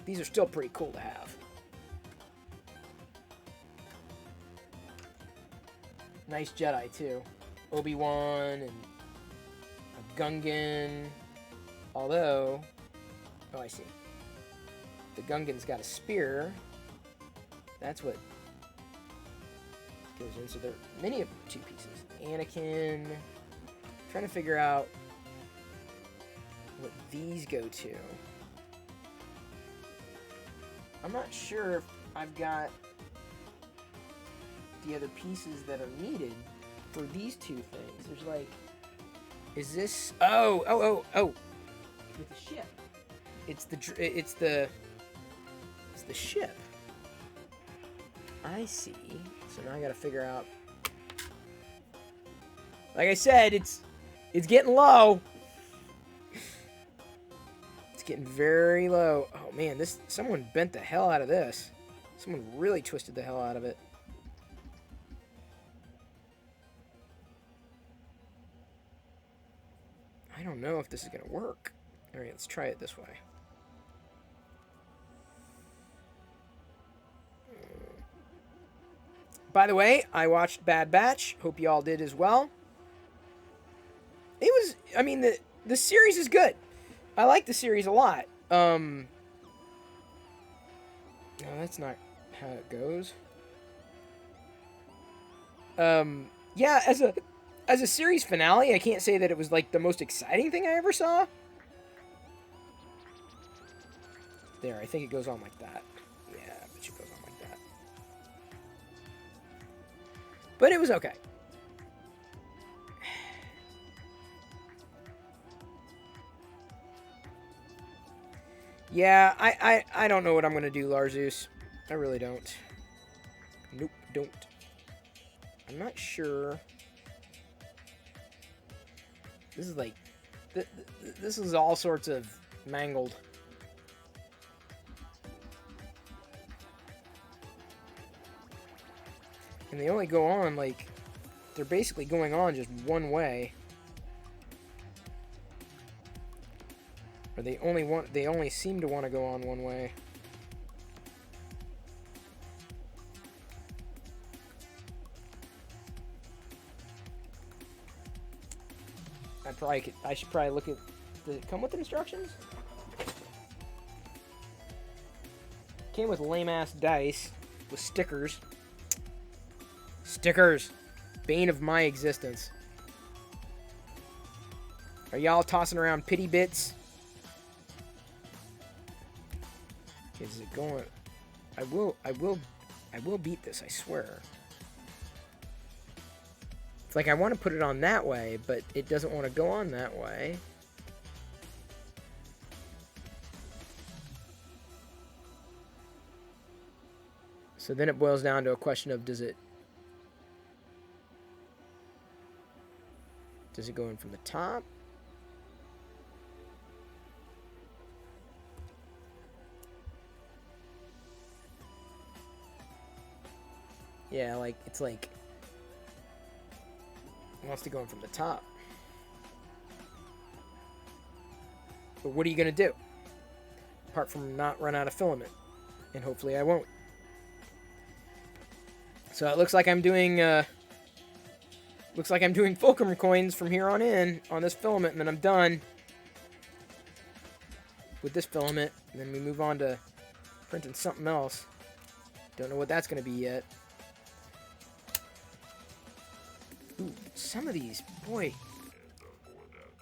Speaker 1: These are still pretty cool to have. Nice Jedi too. Obi-Wan and a Gungan. Although, oh, I see. The Gungan's got a spear. That's what goes in. So there are many of 2 pieces. Anakin. Trying to figure out what these go to. I'm not sure if I've got the other pieces that are needed for these 2 things. There's like, is this? Oh! With the ship, it's the ship. I see. So now I gotta figure out. Like I said, it's getting low. It's getting very low. Oh man, someone bent the hell out of this. Someone really twisted the hell out of it. I don't know if this is going to work. All right, let's try it this way. By the way, I watched Bad Batch. Hope you all did as well. It was, I mean, the series is good. I like the series a lot. No, that's not how it goes. Yeah, as a series finale, I can't say that it was like the most exciting thing I ever saw. There, I think it goes on like that. Yeah, I bet it goes on like that. But it was okay. Yeah, I don't know what I'm gonna do, Larzeus. I really don't. Nope, don't. I'm not sure. This is like... This is all sorts of mangled. And they only go on, like... They're basically going on just one way. Or they only seem to want to go on one way. I should probably look at... Does it come with instructions? Came with lame-ass dice with stickers. Stickers! Bane of my existence. Are y'all tossing around pity bits? Is it going? I will beat this, I swear. It's like I want to put it on that way, but it doesn't want to go on that way. So then it boils down to a question of does it go in from the top? Yeah, like it's like it wants to go in from the top. But what are you going to do? Apart from not run out of filament. And hopefully I won't. So it looks like I'm doing Fulcrum coins from here on in on this filament, and then I'm done with this filament. And then we move on to printing something else. Don't know what that's going to be yet. Ooh, some of these, boy.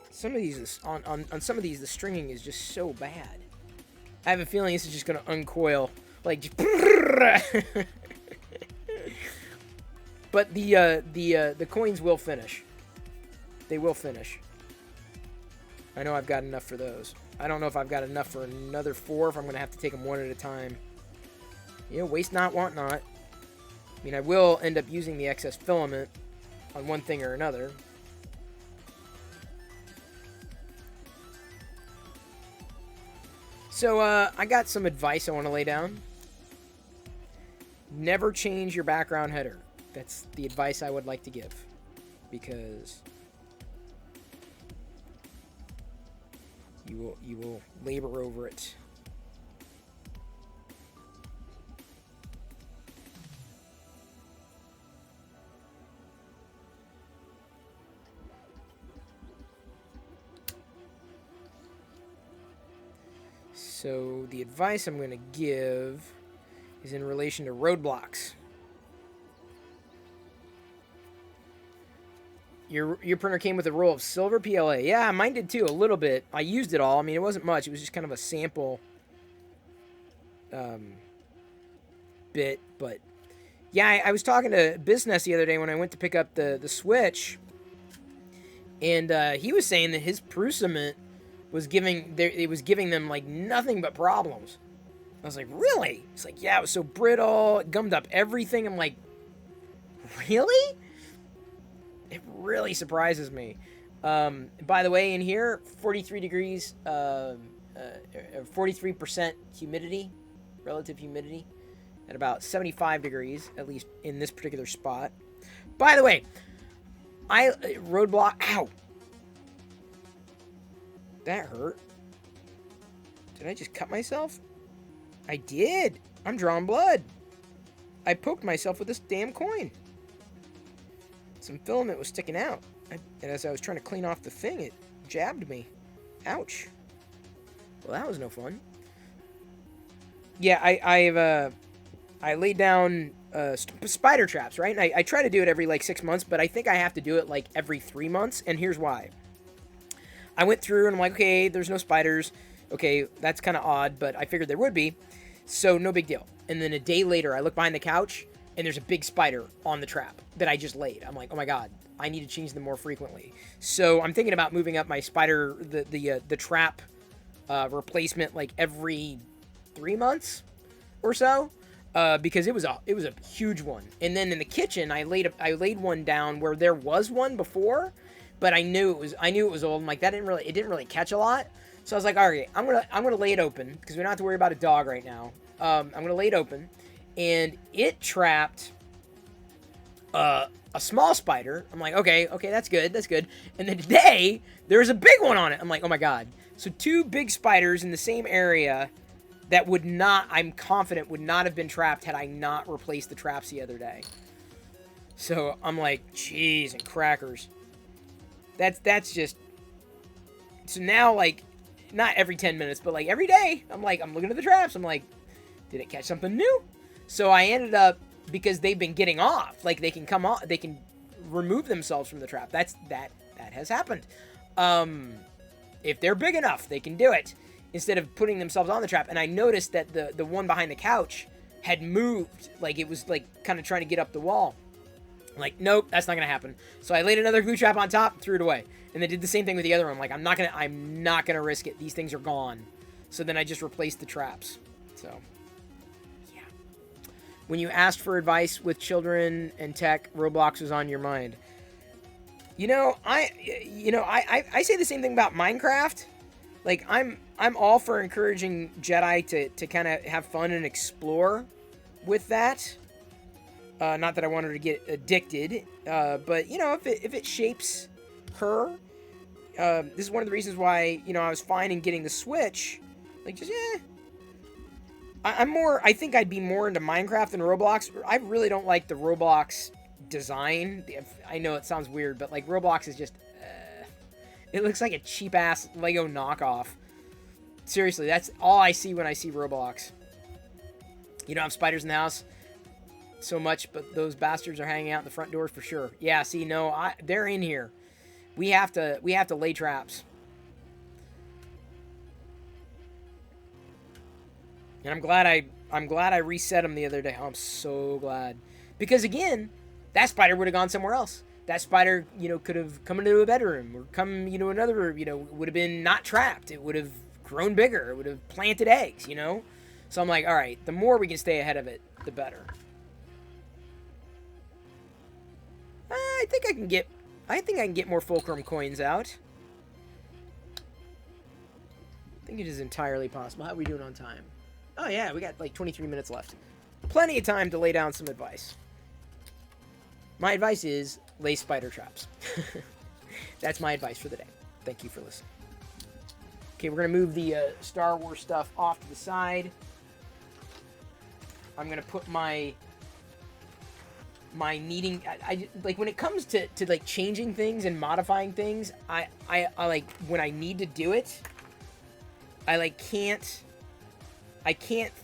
Speaker 1: Some of these is, on some of these, the stringing is just so bad. I have a feeling this is just going to uncoil. Like, just but the coins will finish. They will finish. I know I've got enough for those. I don't know if I've got enough for another 4, if I'm going to have to take them one at a time. You know, waste not, want not. I mean, I will end up using the excess filament on one thing or another. So, I got some advice I want to lay down. Never change your background header. That's the advice I would like to give. Because you will labor over it. So the advice I'm going to give is in relation to roadblocks. Your printer came with a roll of silver PLA. Yeah, mine did too, a little bit. I used it all. I mean, it wasn't much. It was just kind of a sample bit. But yeah, I was talking to Business the other day when I went to pick up the Switch. And he was saying that his Prusament was giving them like nothing but problems. I was like, really? It's like, yeah, it was so brittle, it gummed up everything. I'm like, really? It really surprises me. By the way, in here, 43 degrees, 43% humidity, relative humidity, at about 75 degrees, at least in this particular spot. By the way, roadblock, ow. That hurt. Did I just cut myself? I did. I'm drawing blood. I poked myself with this damn coin. Some filament was sticking out. And as I was trying to clean off the thing, it jabbed me. Ouch. Well, that was no fun. Yeah, I laid down spider traps, right? And I try to do it every, like, 6 months, but I think I have to do it, like, every 3 months, and here's why. I went through, and I'm like, okay, there's no spiders. Okay, that's kind of odd, but I figured there would be, so no big deal. And then a day later, I look behind the couch, and there's a big spider on the trap that I just laid. I'm like, oh my god, I need to change them more frequently. So I'm thinking about moving up my spider, the trap replacement, like, every 3 months or so. Because it was a huge one. And then in the kitchen, I laid one down where there was one before, but I knew it was old. I'm like, it didn't really catch a lot. So I was like, all right, I'm gonna lay it open because we don't have to worry about a dog right now. I'm gonna lay it open, and it trapped a small spider. I'm like, okay, that's good. And then today there was a big one on it. I'm like, oh my god. So 2 big spiders in the same area. That would not, I'm confident, would not have been trapped had I not replaced the traps the other day. So I'm like, jeez and crackers. That's just... So now, like, not every 10 minutes, but, like, every day, I'm looking at the traps. I'm like, did it catch something new? So I ended up, because they've been getting off, like, they can come off, they can remove themselves from the trap. That has happened. If they're big enough, they can do it. Instead of putting themselves on the trap. And I noticed that the one behind the couch had moved. Like, it was, like, kind of trying to get up the wall. I'm like, nope, that's not going to happen. So I laid another glue trap on top, threw it away. And they did the same thing with the other one. I'm like, I'm not going to risk it. These things are gone. So then I just replaced the traps. So, yeah. When you asked for advice with children and tech, Roblox was on your mind. I say the same thing about Minecraft. Like, I'm all for encouraging Jedi to kind of have fun and explore with that. Not that I want her to get addicted, but, if it shapes her, this is one of the reasons why, I was fine in getting the Switch. Like, just, I think I'd be more into Minecraft than Roblox. I really don't like the Roblox design. I know it sounds weird, but, like, Roblox is just... It looks like a cheap-ass Lego knockoff. Seriously, that's all I see when I see Roblox. You don't have spiders in the house so much, but those bastards are hanging out in the front doors for sure. Yeah, see, no, they're in here. We have to lay traps. And I'm glad I reset them the other day. Oh, I'm so glad. Because again, that spider would have gone somewhere else. That spider, could have come into a bedroom or come, another, would have been not trapped. It would have grown bigger. It would have planted eggs, So I'm like, all right, the more we can stay ahead of it, the better. I think I can get more Fulcrum coins out. I think it is entirely possible. How are we doing on time? Oh yeah, we got like 23 minutes left. Plenty of time to lay down some advice. My advice is lay spider traps. That's my advice for the day. Thank you for listening. Okay, we're going to move the Star Wars stuff off to the side. I'm going to put my needing... I like, when it comes to like, changing things and modifying things, I like, when I need to do it, I can't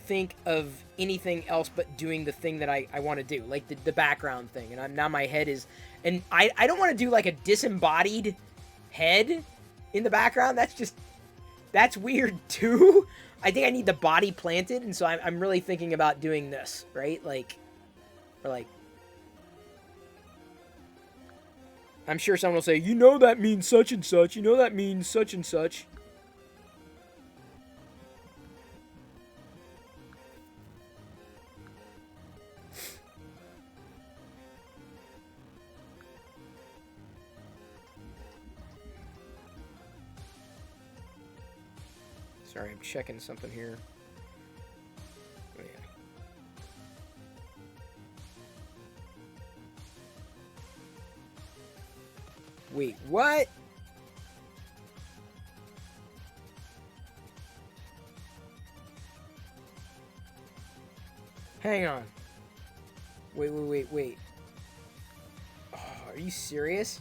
Speaker 1: think of anything else but doing the thing that I want to do, like the background thing. And now my head is... And I don't want to do, like, a disembodied head in the background. That's weird, too. I think I need the body planted, and so I'm really thinking about doing this, right? Like, or like... I'm sure someone will say, that means such and such. That means such and such. Sorry, I'm checking something here. Oh, yeah. Wait, what? Hang on. Wait. Oh, are you serious?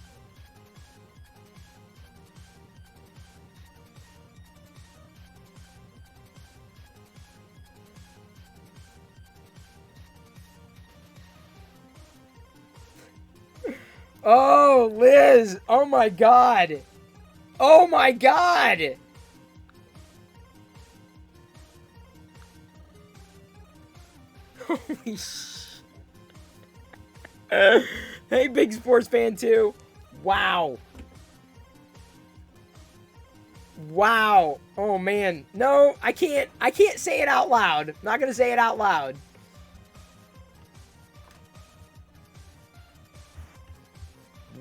Speaker 1: Oh, Liz! Oh my god! Oh my god! Holy sh... Hey, big sports fan too. Wow. Wow. Oh man. No, I can't say it out loud. I'm not gonna say it out loud.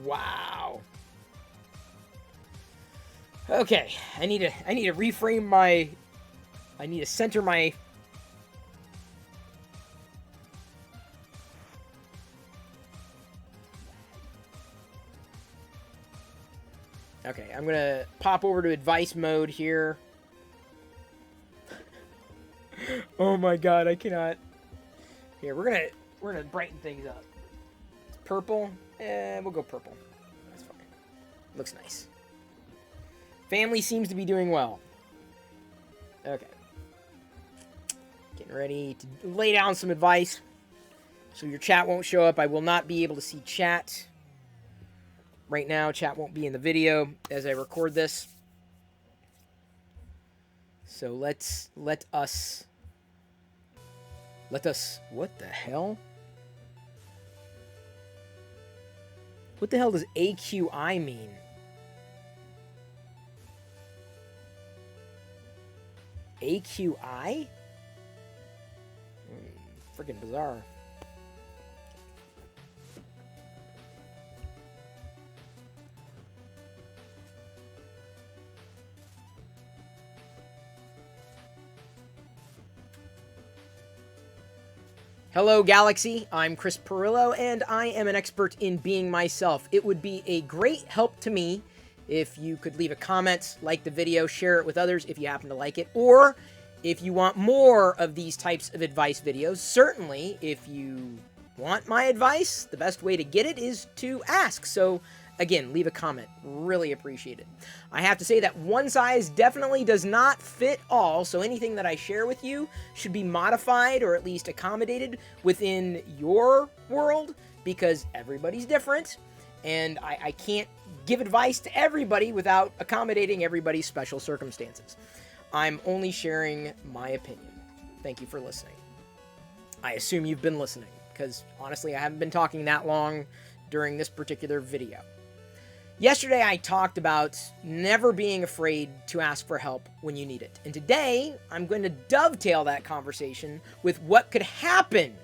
Speaker 1: Wow. Okay, I need to reframe my... I need to center my... Okay, I'm gonna pop over to advice mode here. Oh my god, I cannot... Here, we're gonna brighten things up. It's purple. We'll go purple. That's fine. Looks nice. Family seems to be doing well. Okay. Getting ready to lay down some advice. So your chat won't show up. I will not be able to see chat. Right now, chat won't be in the video as I record this. So let us... What the hell? What the hell does AQI mean? AQI? Freaking bizarre. Hello, Galaxy. I'm Chris Pirillo, and I am an expert in being myself. It would be a great help to me if you could leave a comment, like the video, share it with others if you happen to like it, or if you want more of these types of advice videos. Certainly, if you want my advice, the best way to get it is to ask. So, again, leave a comment. Really appreciate it. I have to say that one size definitely does not fit all, so anything that I share with you should be modified or at least accommodated within your world, because everybody's different, and I can't give advice to everybody without accommodating everybody's special circumstances. I'm only sharing my opinion. Thank you for listening. I assume you've been listening, because honestly, I haven't been talking that long during this particular video. Yesterday, I talked about never being afraid to ask for help when you need it. And today, I'm going to dovetail that conversation with what could happen.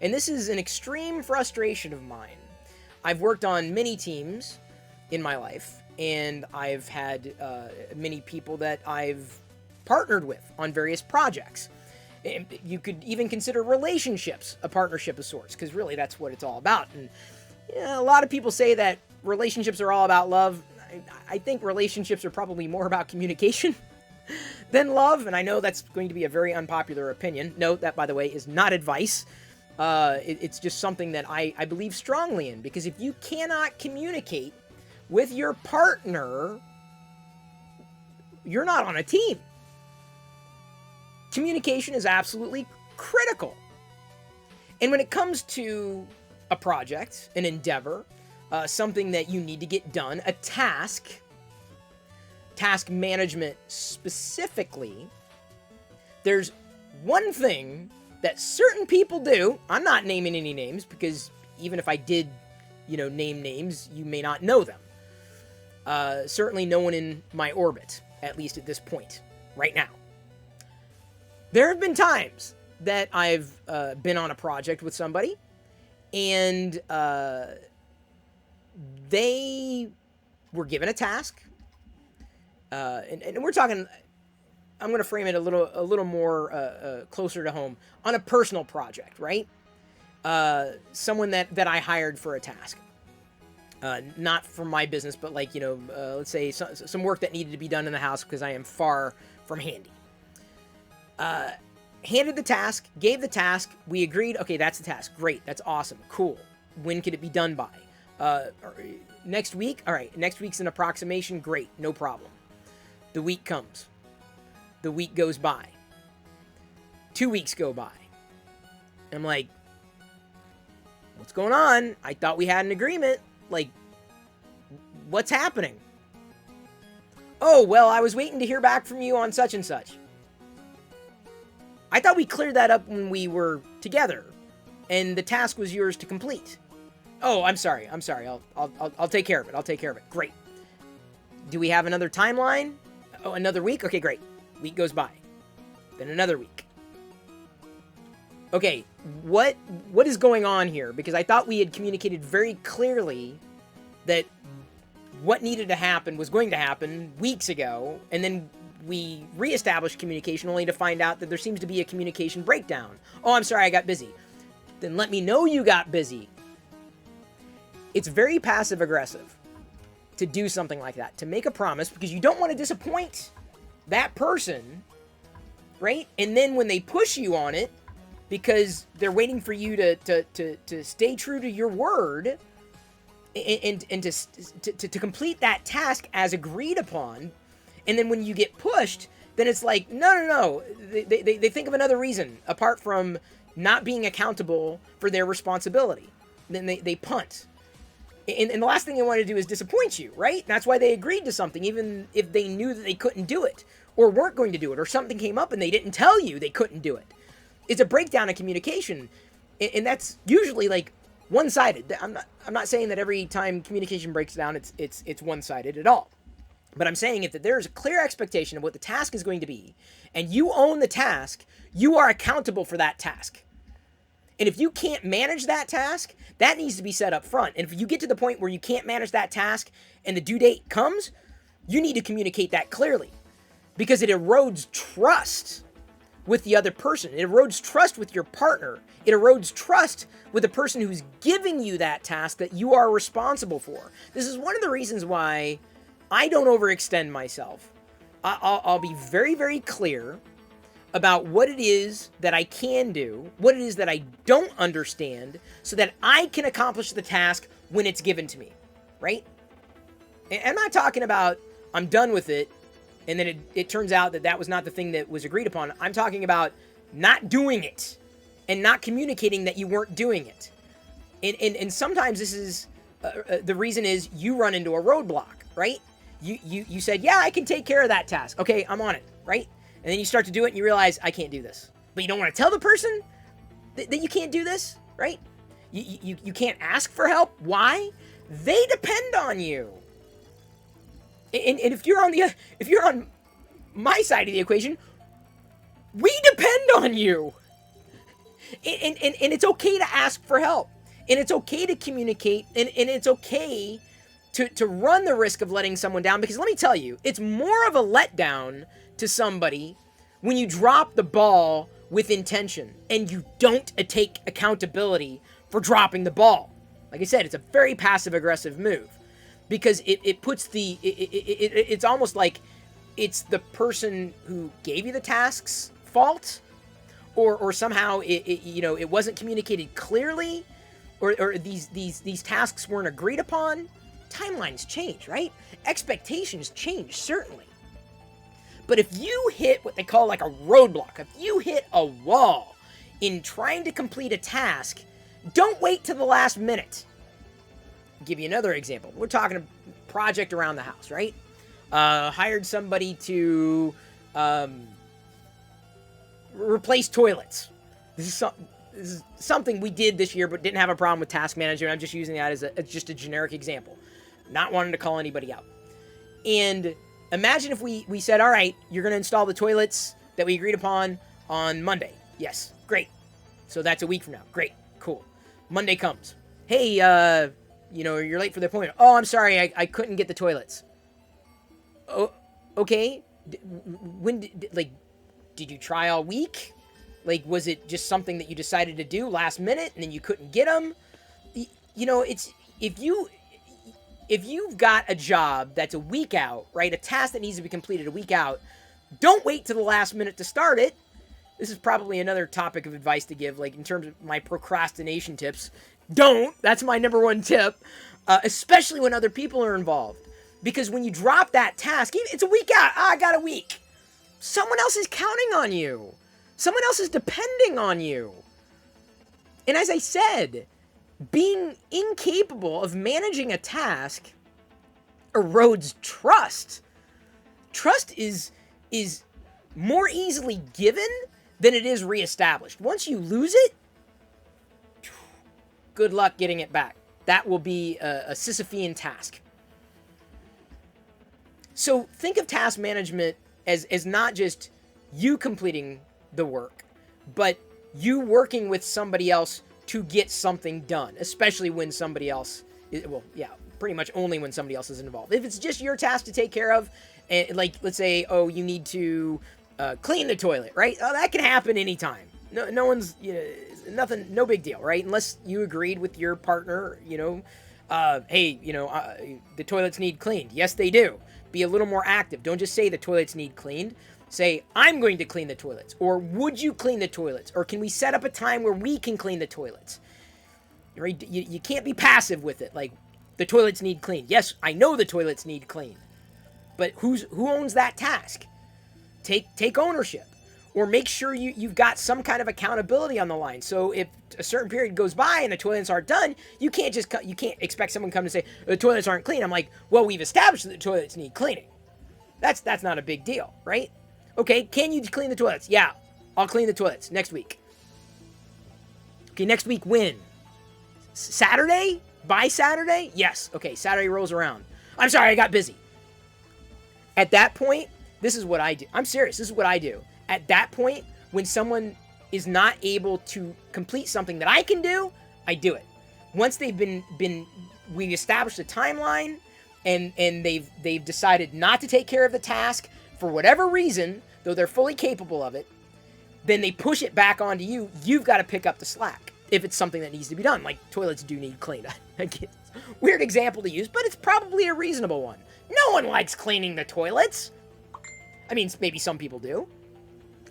Speaker 1: And this is an extreme frustration of mine. I've worked on many teams in my life, and I've had many people that I've partnered with on various projects. And you could even consider relationships a partnership of sorts, because really that's what it's all about. And a lot of people say that relationships are all about love. I think relationships are probably more about communication than love, and I know that's going to be a very unpopular opinion. Note that, by the way, is not advice. It's just something that I believe strongly in, because if you cannot communicate with your partner, you're not on a team. Communication is absolutely critical. And when it comes to a project, an endeavor, something that you need to get done, a task management specifically, there's one thing that certain people do. I'm not naming any names, because even if I did, name names, you may not know them. Certainly no one in my orbit, at least at this point, right now. There have been times that I've been on a project with somebody, and they were given a task, and we're talking, I'm going to frame it a little more closer to home, on a personal project, right? Someone that I hired for a task. Not for my business, but like, let's say some work that needed to be done in the house because I am far from handy. handed the task, gave the task, we agreed, okay, that's the task. Great, that's awesome, cool. When could it be done by? Next week? All right, next week's an approximation, great, no problem. The week comes. The week goes by. 2 weeks go by. I'm like, what's going on? I thought we had an agreement. Like, what's happening? Oh, well, I was waiting to hear back from you on such and such. I thought we cleared that up when we were together, and the task was yours to complete. Oh, I'm sorry. I'll take care of it. I'll take care of it. Great. Do we have another timeline? Oh, another week? Okay, great. Week goes by. Then another week. Okay, what is going on here? Because I thought we had communicated very clearly that what needed to happen was going to happen weeks ago, and then we reestablished communication only to find out that there seems to be a communication breakdown. Oh, I'm sorry, I got busy. Then let me know you got busy. It's very passive-aggressive to do something like that, to make a promise, because you don't want to disappoint that person, right? And then when they push you on it, because they're waiting for you to stay true to your word and to complete that task as agreed upon, and then when you get pushed, then it's like, no. They think of another reason apart from not being accountable for their responsibility. Then they punt. And the last thing they want to do is disappoint you, right? That's why they agreed to something, even if they knew that they couldn't do it, or weren't going to do it, or something came up and they didn't tell you they couldn't do it. It's a breakdown in communication, and that's usually like one-sided. I'm not saying that every time communication breaks down, it's one-sided at all. But I'm saying if there's a clear expectation of what the task is going to be, and you own the task, you are accountable for that task. And if you can't manage that task, that needs to be set up front. And if you get to the point where you can't manage that task and the due date comes, you need to communicate that clearly, because it erodes trust with the other person. It erodes trust with your partner. It erodes trust with the person who's giving you that task that you are responsible for. This is one of the reasons why I don't overextend myself. I'll be very, very clear about what it is that I can do, what it is that I don't understand, so that I can accomplish the task when it's given to me, right? And I'm not talking about I'm done with it, and then it turns out that was not the thing that was agreed upon. I'm talking about not doing it and not communicating that you weren't doing it. And sometimes this is, the reason is you run into a roadblock, right? You said, yeah, I can take care of that task. Okay, I'm on it, right? And then you start to do it and you realize, I can't do this. But you don't want to tell the person that you can't do this, right? You can't ask for help. Why? They depend on you. And if you're on my side of the equation, we depend on you. And it's okay to ask for help. And it's okay to communicate. And it's okay to run the risk of letting someone down. Because let me tell you, it's more of a letdown to somebody when you drop the ball with intention and you don't take accountability for dropping the ball. Like I said, it's a very passive-aggressive move, because it puts it's almost like it's the person who gave you the task's fault, or somehow it wasn't communicated clearly, or these tasks weren't agreed upon. Timelines change, right? Expectations change, certainly. But if you hit what they call like a roadblock, if you hit a wall in trying to complete a task, don't wait till the last minute. I'll give you another example. We're talking a project around the house, right? Hired somebody to replace toilets. This is something we did this year, but didn't have a problem with Task Manager. I'm just using that as just a generic example, not wanting to call anybody out. And imagine if we said, all right, you're going to install the toilets that we agreed upon on Monday. Yes, great. So that's a week from now. Great, cool. Monday comes. Hey, you're late for the appointment. Oh, I'm sorry, I couldn't get the toilets. Oh, okay. Did you try all week? Like, was it just something that you decided to do last minute and then you couldn't get them? It's if you've got a job that's a week out, right? A task that needs to be completed a week out, don't wait till the last minute to start it. This is probably another topic of advice to give, like in terms of my procrastination tips. Don't. That's my number one tip, especially when other people are involved. Because when you drop that task, it's a week out. I got a week. Someone else is counting on you. Someone else is depending on you. And as I said, being incapable of managing a task erodes trust. Trust is more easily given than it is reestablished. Once you lose it, good luck getting it back. That will be a Sisyphean task. So think of task management as not just you completing the work, but you working with somebody else to get something done, especially when somebody else is, well, yeah, pretty much only when somebody else is involved. If it's just your task to take care of, and like, let's say, oh, you need to clean the toilet, right? Oh, that can happen anytime. No one's, nothing, no big deal, right? Unless you agreed with your partner, hey, the toilets need cleaned. Yes, they do. Be a little more active. Don't just say the toilets need cleaned. Say, I'm going to clean the toilets. Or would you clean the toilets? Or can we set up a time where we can clean the toilets? Right? You can't be passive with it. Like, the toilets need cleaned. Yes, I know the toilets need cleaned. But who owns that task? Take ownership. Or make sure you've got some kind of accountability on the line. So if a certain period goes by and the toilets aren't done, you can't expect someone to come and say, the toilets aren't clean. I'm like, well, we've established that the toilets need cleaning. That's not a big deal, right? Okay, can you clean the toilets? Yeah, I'll clean the toilets next week. Okay, next week when? Saturday? By Saturday? Yes. Okay, Saturday rolls around. I'm sorry, I got busy. At that point, this is what I do. I'm serious, this is what I do. At that point, when someone is not able to complete something that I can do, I do it. Once they've we've established a timeline, and they've decided not to take care of the task for whatever reason, though they're fully capable of it, then they push it back onto you. You've got to pick up the slack if it's something that needs to be done. Like, toilets do need cleaned. Weird example to use, but it's probably a reasonable one. No one likes cleaning the toilets. I mean, maybe some people do.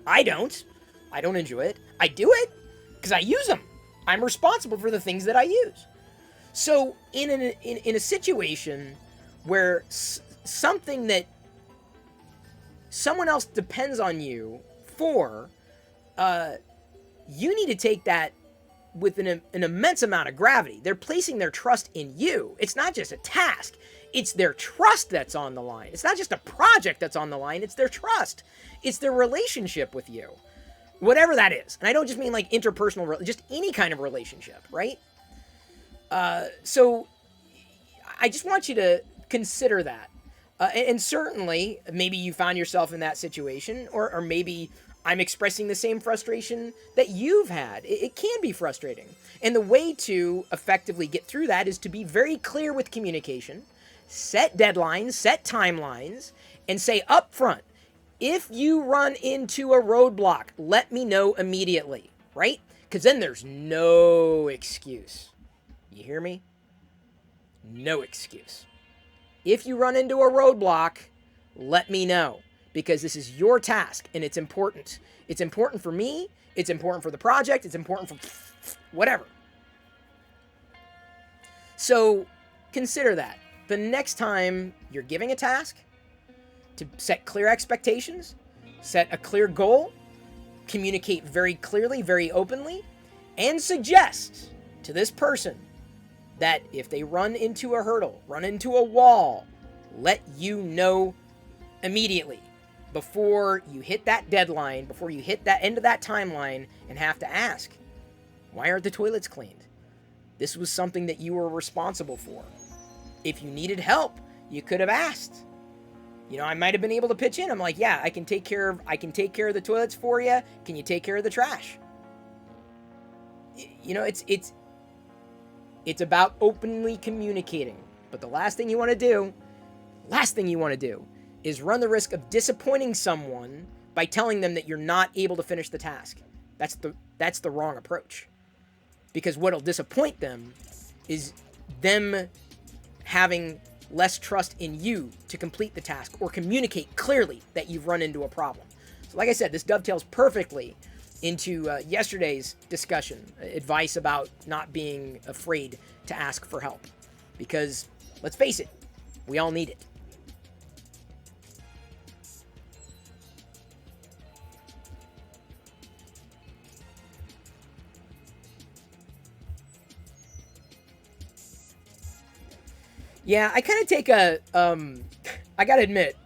Speaker 1: I don't. I don't enjoy it. I do it because I use them. I'm responsible for the things that I use. So in a situation where something that someone else depends on you for, you need to take that with an immense amount of gravity. They're placing their trust in you. It's not just a task. It's their trust that's on the line. It's not just a project that's on the line. It's their trust. It's their relationship with you. Whatever that is. And I don't just mean like interpersonal, just any kind of relationship, right? So I just want you to consider that. And certainly, maybe you found yourself in that situation, or maybe I'm expressing the same frustration that you've had. It can be frustrating. And the way to effectively get through that is to be very clear with communication, set deadlines, set timelines, and say up front, if you run into a roadblock, let me know immediately, right? Because then there's no excuse. You hear me? No excuse. If you run into a roadblock, let me know, because this is your task and it's important. It's important for me. It's important for the project. It's important for whatever. So consider that. The next time you're giving a task, to set clear expectations, set a clear goal, communicate very clearly, very openly, and suggest to this person that if they run into a hurdle, run into a wall, let you know immediately before you hit that deadline, before you hit that end of that timeline and have to ask, why aren't the toilets cleaned? This was something that you were responsible for. If you needed help, you could have asked. I might have been able to pitch in. I'm like, yeah, I can take care of the toilets for you. Can you take care of the trash? It's about openly communicating. But the last thing you want to do is run the risk of disappointing someone by telling them that you're not able to finish the task. That's the wrong approach. Because what'll disappoint them is them having less trust in you to complete the task or communicate clearly that you've run into a problem. So like I said, this dovetails perfectly into yesterday's discussion, advice about not being afraid to ask for help. Because, let's face it, we all need it. Yeah, I kind of take a, I gotta admit,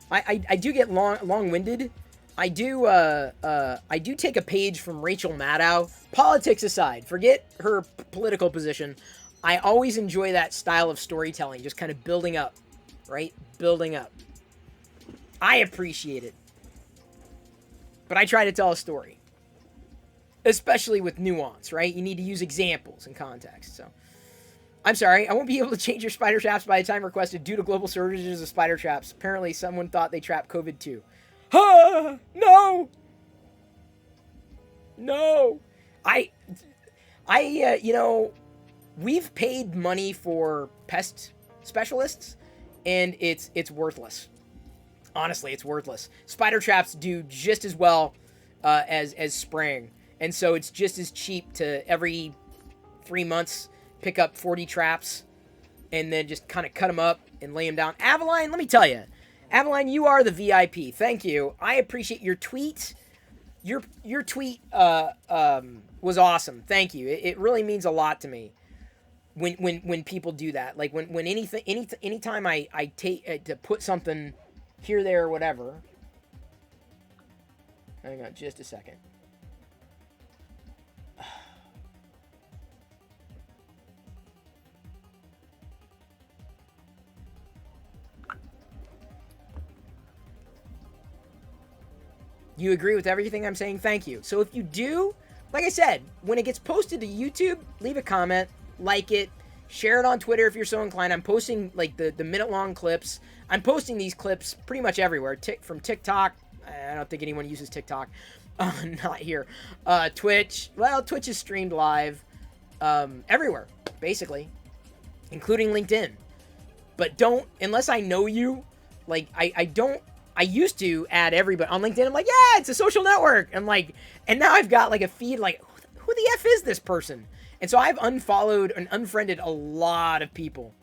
Speaker 1: I do get long-winded. I do take a page from Rachel Maddow. Politics aside, forget her political position. I always enjoy that style of storytelling, just kind of building up, right? Building up. I appreciate it. But I try to tell a story. Especially with nuance, right? You need to use examples and context, so. I'm sorry, I won't be able to change your spider traps by the time requested due to global shortages of spider traps. Apparently, someone thought they trapped COVID too. Huh? No! No! You know, we've paid money for pest specialists, and it's worthless. Honestly, it's worthless. Spider traps do just as well as spraying, and so it's just as cheap to every 3 months pick up 40 traps and then just kind of cut them up and lay them down. Avaline, let me tell you, Avaline, you are the VIP. Thank you. I appreciate your tweet. Your tweet was awesome. Thank you. It really means a lot to me when people do that. Like when anytime I take to put something here, there, or whatever. Hang on just a second. You agree with everything I'm saying? Thank you. So if you do, like I said, when it gets posted to YouTube, leave a comment, like it, share it on Twitter if you're so inclined. I'm posting like the minute-long clips. I'm posting these clips pretty much everywhere. From TikTok. I don't think anyone uses TikTok. Not here. Twitch. Well, Twitch is streamed live. Everywhere, basically. Including LinkedIn. But don't, unless I know you, like, I used to add everybody on LinkedIn. I'm like, yeah, it's a social network. I'm like, and now I've got like a feed like, who the F is this person? And so I've unfollowed and unfriended a lot of people.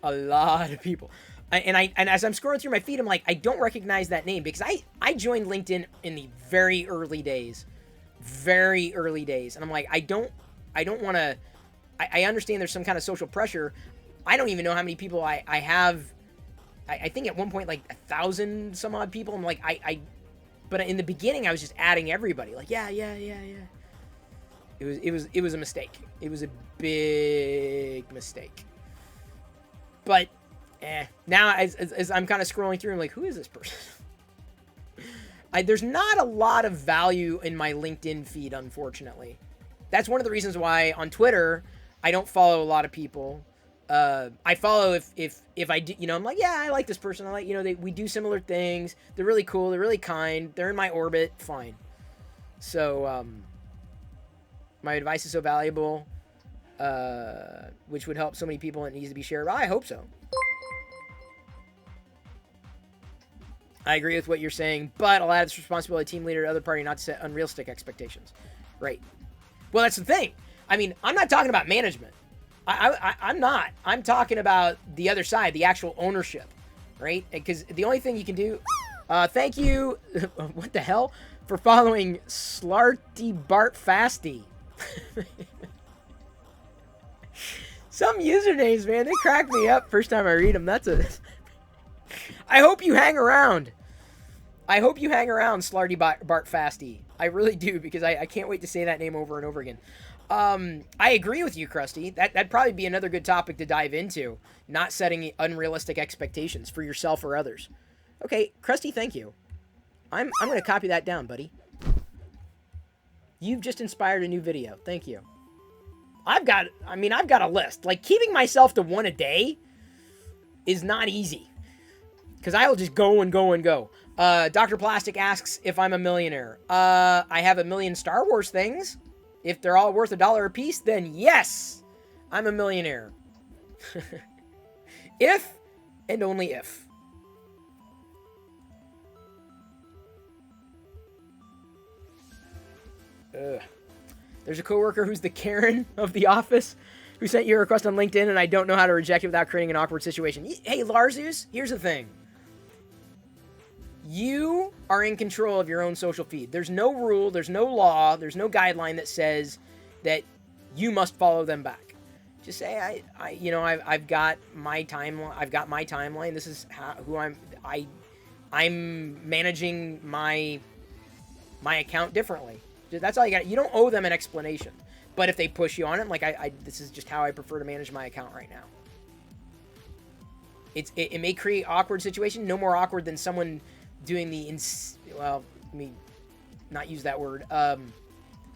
Speaker 1: A lot of people. And as I'm scrolling through my feed, I'm like, I don't recognize that name because I joined LinkedIn in the very early days. Very early days. And I'm like, I don't want to, I understand there's some kind of social pressure. I don't even know how many people I have. I think at one point, like 1,000 some odd people. I'm like, but in the beginning, I was just adding everybody. Like, yeah. It was a mistake. It was a big mistake. But, now as I'm kind of scrolling through, I'm like, who is this person? There's not a lot of value in my LinkedIn feed, unfortunately. That's one of the reasons why on Twitter, I don't follow a lot of people. I follow if I do, I'm like, yeah, I like this person. I like, we do similar things. They're really cool. They're really kind. They're in my orbit. Fine. So, my advice is so valuable, which would help so many people and it needs to be shared. I hope so. I agree with what you're saying, but I'll add this responsibility to team leader or other party not to set unrealistic expectations. Right. Well, that's the thing. I mean, I'm not talking about management. I'm not. I'm talking about the other side, the actual ownership, right? Because the only thing you can do... thank you, what the hell, for following Slarty Bart Fasty. Some usernames, man, they crack me up first time I read them. I hope you hang around. I hope you hang around, Slarty Bart Fasty. I really do, because I can't wait to say that name over and over again. I agree with you, Krusty. That'd probably be another good topic to dive into. Not setting unrealistic expectations for yourself or others. Okay, Krusty, thank you. I'm going to copy that down, buddy. You've just inspired a new video. Thank you. I've got a list. Like, keeping myself to one a day is not easy. Because I will just go and go and go. Dr. Plastic asks if I'm a millionaire. I have 1 million Star Wars things. If they're all worth $1 a piece, then yes, I'm a millionaire. If and only if. Ugh. There's a coworker who's the Karen of the office who sent you a request on LinkedIn, and I don't know how to reject it without creating an awkward situation. Hey, Larzus, here's the thing. You are in control of your own social feed. There's no rule, there's no law, there's no guideline that says that you must follow them back. Just say, I've got my timeline. I've got my timeline. This is who I'm managing my account differently. That's all you got. You don't owe them an explanation. But if they push you on it, like this is just how I prefer to manage my account right now. It may create awkward situation. No more awkward than someone doing well, let me not use that word.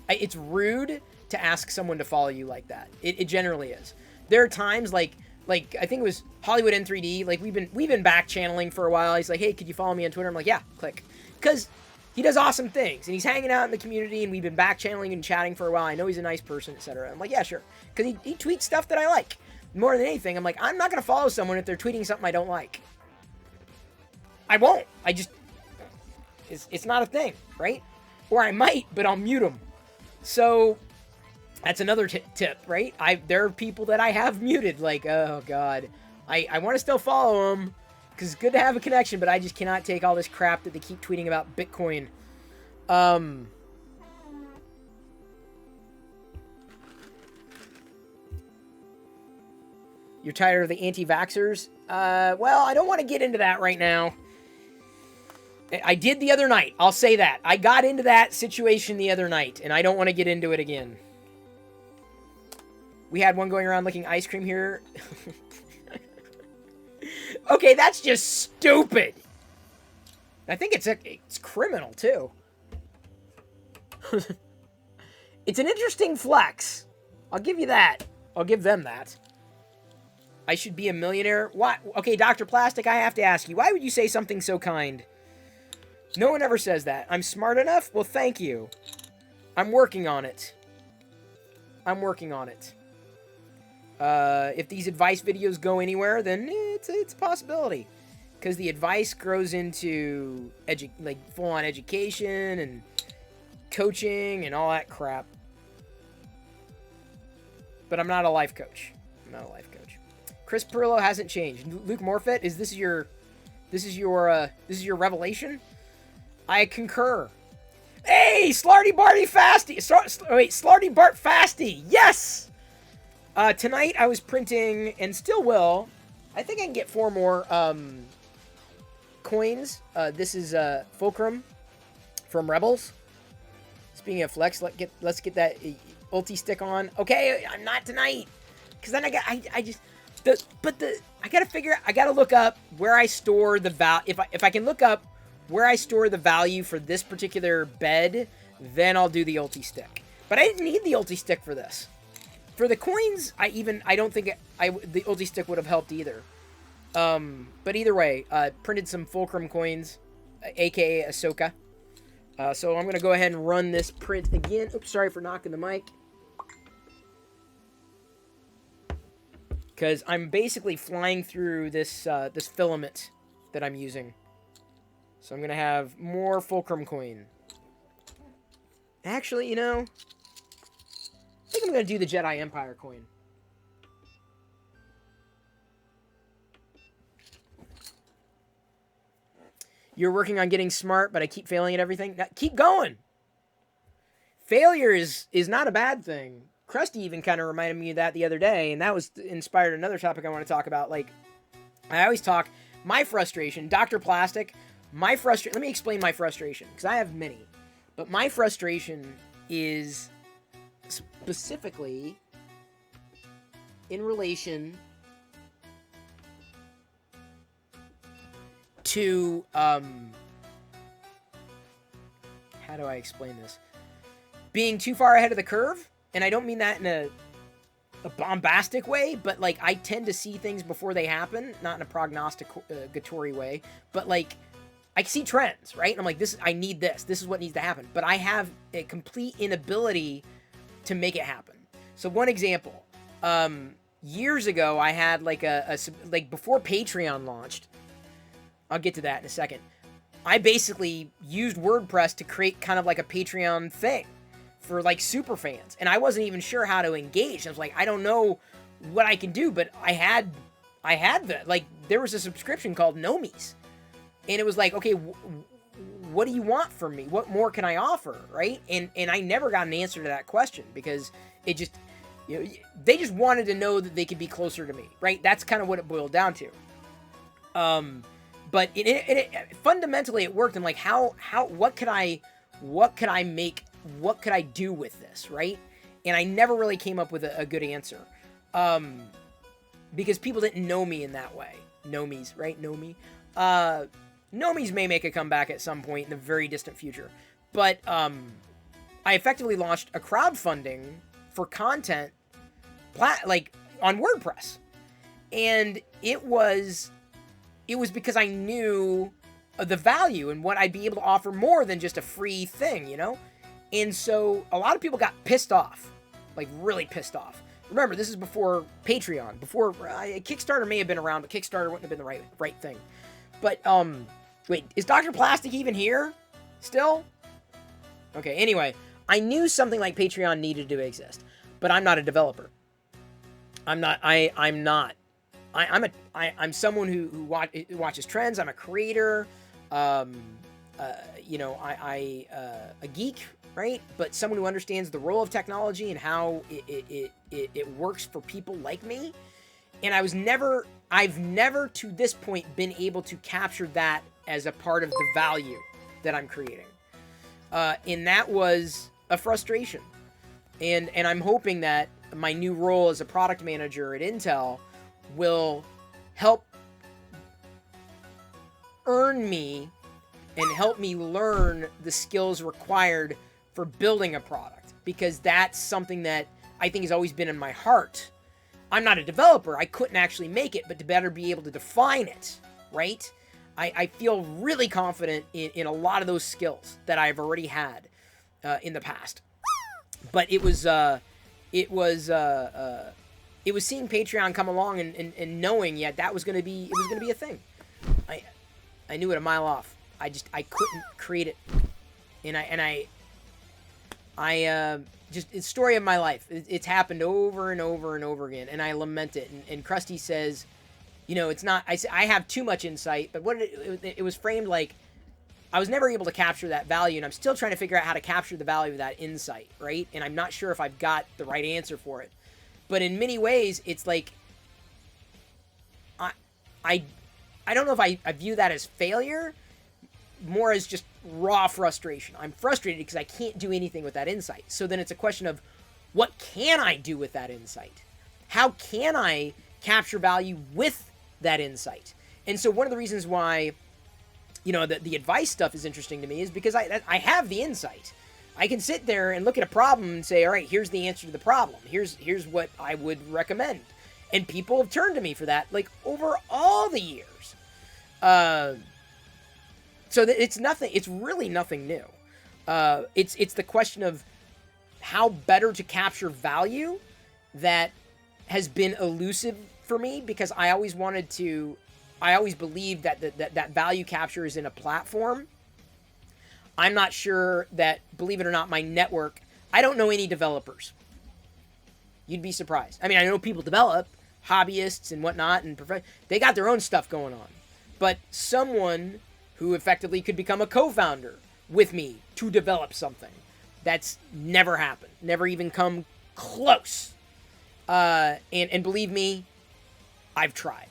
Speaker 1: It's rude to ask someone to follow you like that. It generally is. There are times like I think it was Hollywood N3D. Like we've been back channeling for a while. He's like, hey, could you follow me on Twitter? I'm like, yeah, click, because he does awesome things and he's hanging out in the community and we've been back channeling and chatting for a while. I know he's a nice person, etc. I'm like, yeah, sure, because he tweets stuff that I like more than anything. I'm like, I'm not gonna follow someone if they're tweeting something I don't like. I won't. It's not a thing, right? Or I might, but I'll mute them. So that's another tip, right? There are people that I have muted, like, oh god, I want to still follow them because it's good to have a connection, but I just cannot take all this crap that they keep tweeting about Bitcoin. You're tired of the anti-vaxxers? Well, I don't want to get into that right now. I did the other night. I'll say that. I got into that situation the other night, and I don't want to get into it again. We had one going around licking ice cream here. Okay, that's just stupid. I think it's criminal, too. It's an interesting flex. I'll give you that. I'll give them that. I should be a millionaire? Why? Okay, Dr. Plastic, I have to ask you, why would you say something so kind? No one ever says that. I'm smart enough? Well, thank you. I'm working on it. I'm working on it. If these advice videos go anywhere, then it's a possibility. Because the advice grows into full-on education and coaching and all that crap. But I'm not a life coach. I'm not a life coach. Chris Pirillo hasn't changed. Luke Morfett, is this your revelation? I concur. Hey, Slarty Barty Fasty. Slarty Bart Fasty. Yes. Tonight I was printing and still will. I think I can get 4 more coins. This is Fulcrum from Rebels. Speaking of flex, let's get that ulti stick on. Okay, I'm not tonight, because then I gotta look up where I store the value. If I can look up where I store the value for this particular bed, then I'll do the ulti stick. But I didn't need the ulti stick for this. For the coins, I don't think the ulti stick would have helped either. But either way, printed some Fulcrum coins, aka Ahsoka. So I'm gonna go ahead and run this print again. Oops, sorry for knocking the mic. Because I'm basically flying through this this filament that I'm using. So I'm going to have more Fulcrum coin. Actually, I think I'm going to do the Jedi Empire coin. You're working on getting smart, but I keep failing at everything. Now, keep going. Failure is not a bad thing. Krusty even kind of reminded me of that the other day, and that was inspired another topic I want to talk about. Like, I always talk, my frustration, Dr. Plastic, let me explain my frustration, because I have many. But my frustration is specifically in relation to, how do I explain this? Being too far ahead of the curve, and I don't mean that in a bombastic way, but, like, I tend to see things before they happen, not in a prognosticatory way, but, like, I see trends, right? And I'm like, I need this. This is what needs to happen. But I have a complete inability to make it happen. So one example, years ago, I had like before Patreon launched, I'll get to that in a second. I basically used WordPress to create kind of like a Patreon thing for like super fans, and I wasn't even sure how to engage. I was like, I don't know what I can do, but I had there was a subscription called Nomies, and it was like, okay, what do you want from me? What more can I offer, right? And I never got an answer to that question, because it just, they just wanted to know that they could be closer to me, right? That's kind of what it boiled down to. But it fundamentally it worked. I'm like, what could I make? What could I do with this, right? And I never really came up with a good answer, because people didn't know me in that way. Nomies, right? Know me. Nomies may make a comeback at some point in the very distant future, but I effectively launched a crowdfunding for content, like on WordPress, and it was because I knew the value and what I'd be able to offer more than just a free thing, And so a lot of people got pissed off, like really pissed off. Remember, this is before Patreon, before Kickstarter may have been around, but Kickstarter wouldn't have been the right thing. But wait, is Dr. Plastic even here still? Okay, anyway, I knew something like Patreon needed to exist, but I'm not a developer. I'm someone who watches trends. I'm a creator. A geek, right? But someone who understands the role of technology and how it works for people like me. And I've never to this point been able to capture that as a part of the value that I'm creating. And that was a frustration. And I'm hoping that my new role as a product manager at Intel will help earn me and help me learn the skills required for building a product, because that's something that I think has always been in my heart. I'm not a developer. I couldn't actually make it, but to better be able to define it, right? I feel really confident in a lot of those skills that I've already had in the past. But it was seeing Patreon come along and knowing, that was going to be a thing. I knew it a mile off. I couldn't create it. It's the story of my life. It's happened over and over and over again, and I lament it. And Krusty says, it's not, I have too much insight, but it was framed like I was never able to capture that value, and I'm still trying to figure out how to capture the value of that insight, right? And I'm not sure if I've got the right answer for it. But in many ways, it's like, I don't know if I view that as failure, more as just raw frustration. I'm frustrated because I can't do anything with that insight. So then it's a question of, what can I do with that insight? How can I capture value with that insight? And so one of the reasons why, the advice stuff is interesting to me is because I have the insight. I can sit there and look at a problem and say, all right, here's the answer to the problem. Here's what I would recommend. And people have turned to me for that, like, over all the years. So it's nothing. It's really nothing new. It's the question of how better to capture value that has been elusive for me, because I always believed that value capture is in a platform. I'm not sure that, believe it or not, my network, I don't know any developers. You'd be surprised. I mean, I know people develop, hobbyists and whatnot, and they got their own stuff going on. But someone who effectively could become a co-founder with me to develop something, that's never happened. Never even come close. And believe me, I've tried.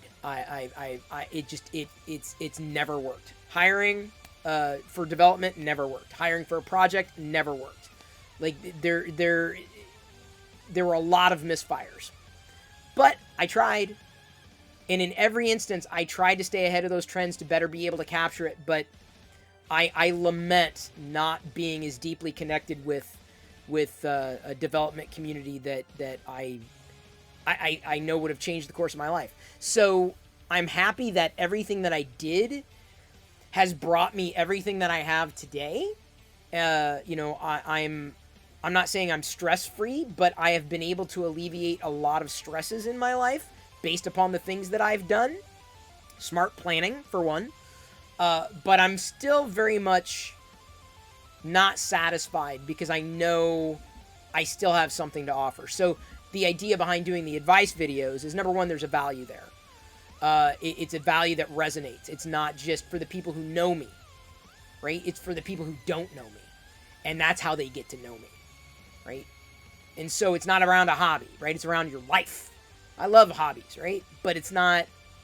Speaker 1: It's never worked. Hiring for development never worked. Hiring for a project never worked. Like, there were a lot of misfires. But I tried. And in every instance, I tried to stay ahead of those trends to better be able to capture it. But I lament not being as deeply connected with a development community that I know would have changed the course of my life. So I'm happy that everything that I did has brought me everything that I have today. I'm not saying I'm stress-free, but I have been able to alleviate a lot of stresses in my life based upon the things that I've done. Smart planning, for one. But I'm still very much not satisfied because I know I still have something to offer. So the idea behind doing the advice videos is, number one, there's a value there. It's a value that resonates. It's not just for the people who know me, right? It's for the people who don't know me. And that's how they get to know me, right? And so it's not around a hobby, right? It's around your life. I love hobbies, right? But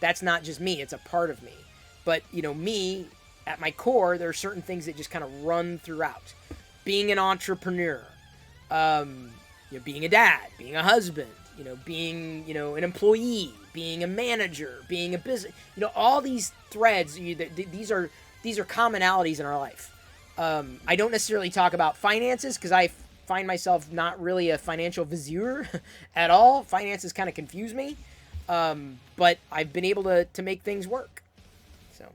Speaker 1: that's not just me. It's a part of me. But, you know, me, at my core, there are certain things that just kind of run throughout. Being an entrepreneur, being a dad, being a husband, being, an employee, being a manager, being a business, all these threads, these are commonalities in our life. I don't necessarily talk about finances because I find myself not really a financial vizier at all. Finances kind of confuse me. But I've been able to make things work. So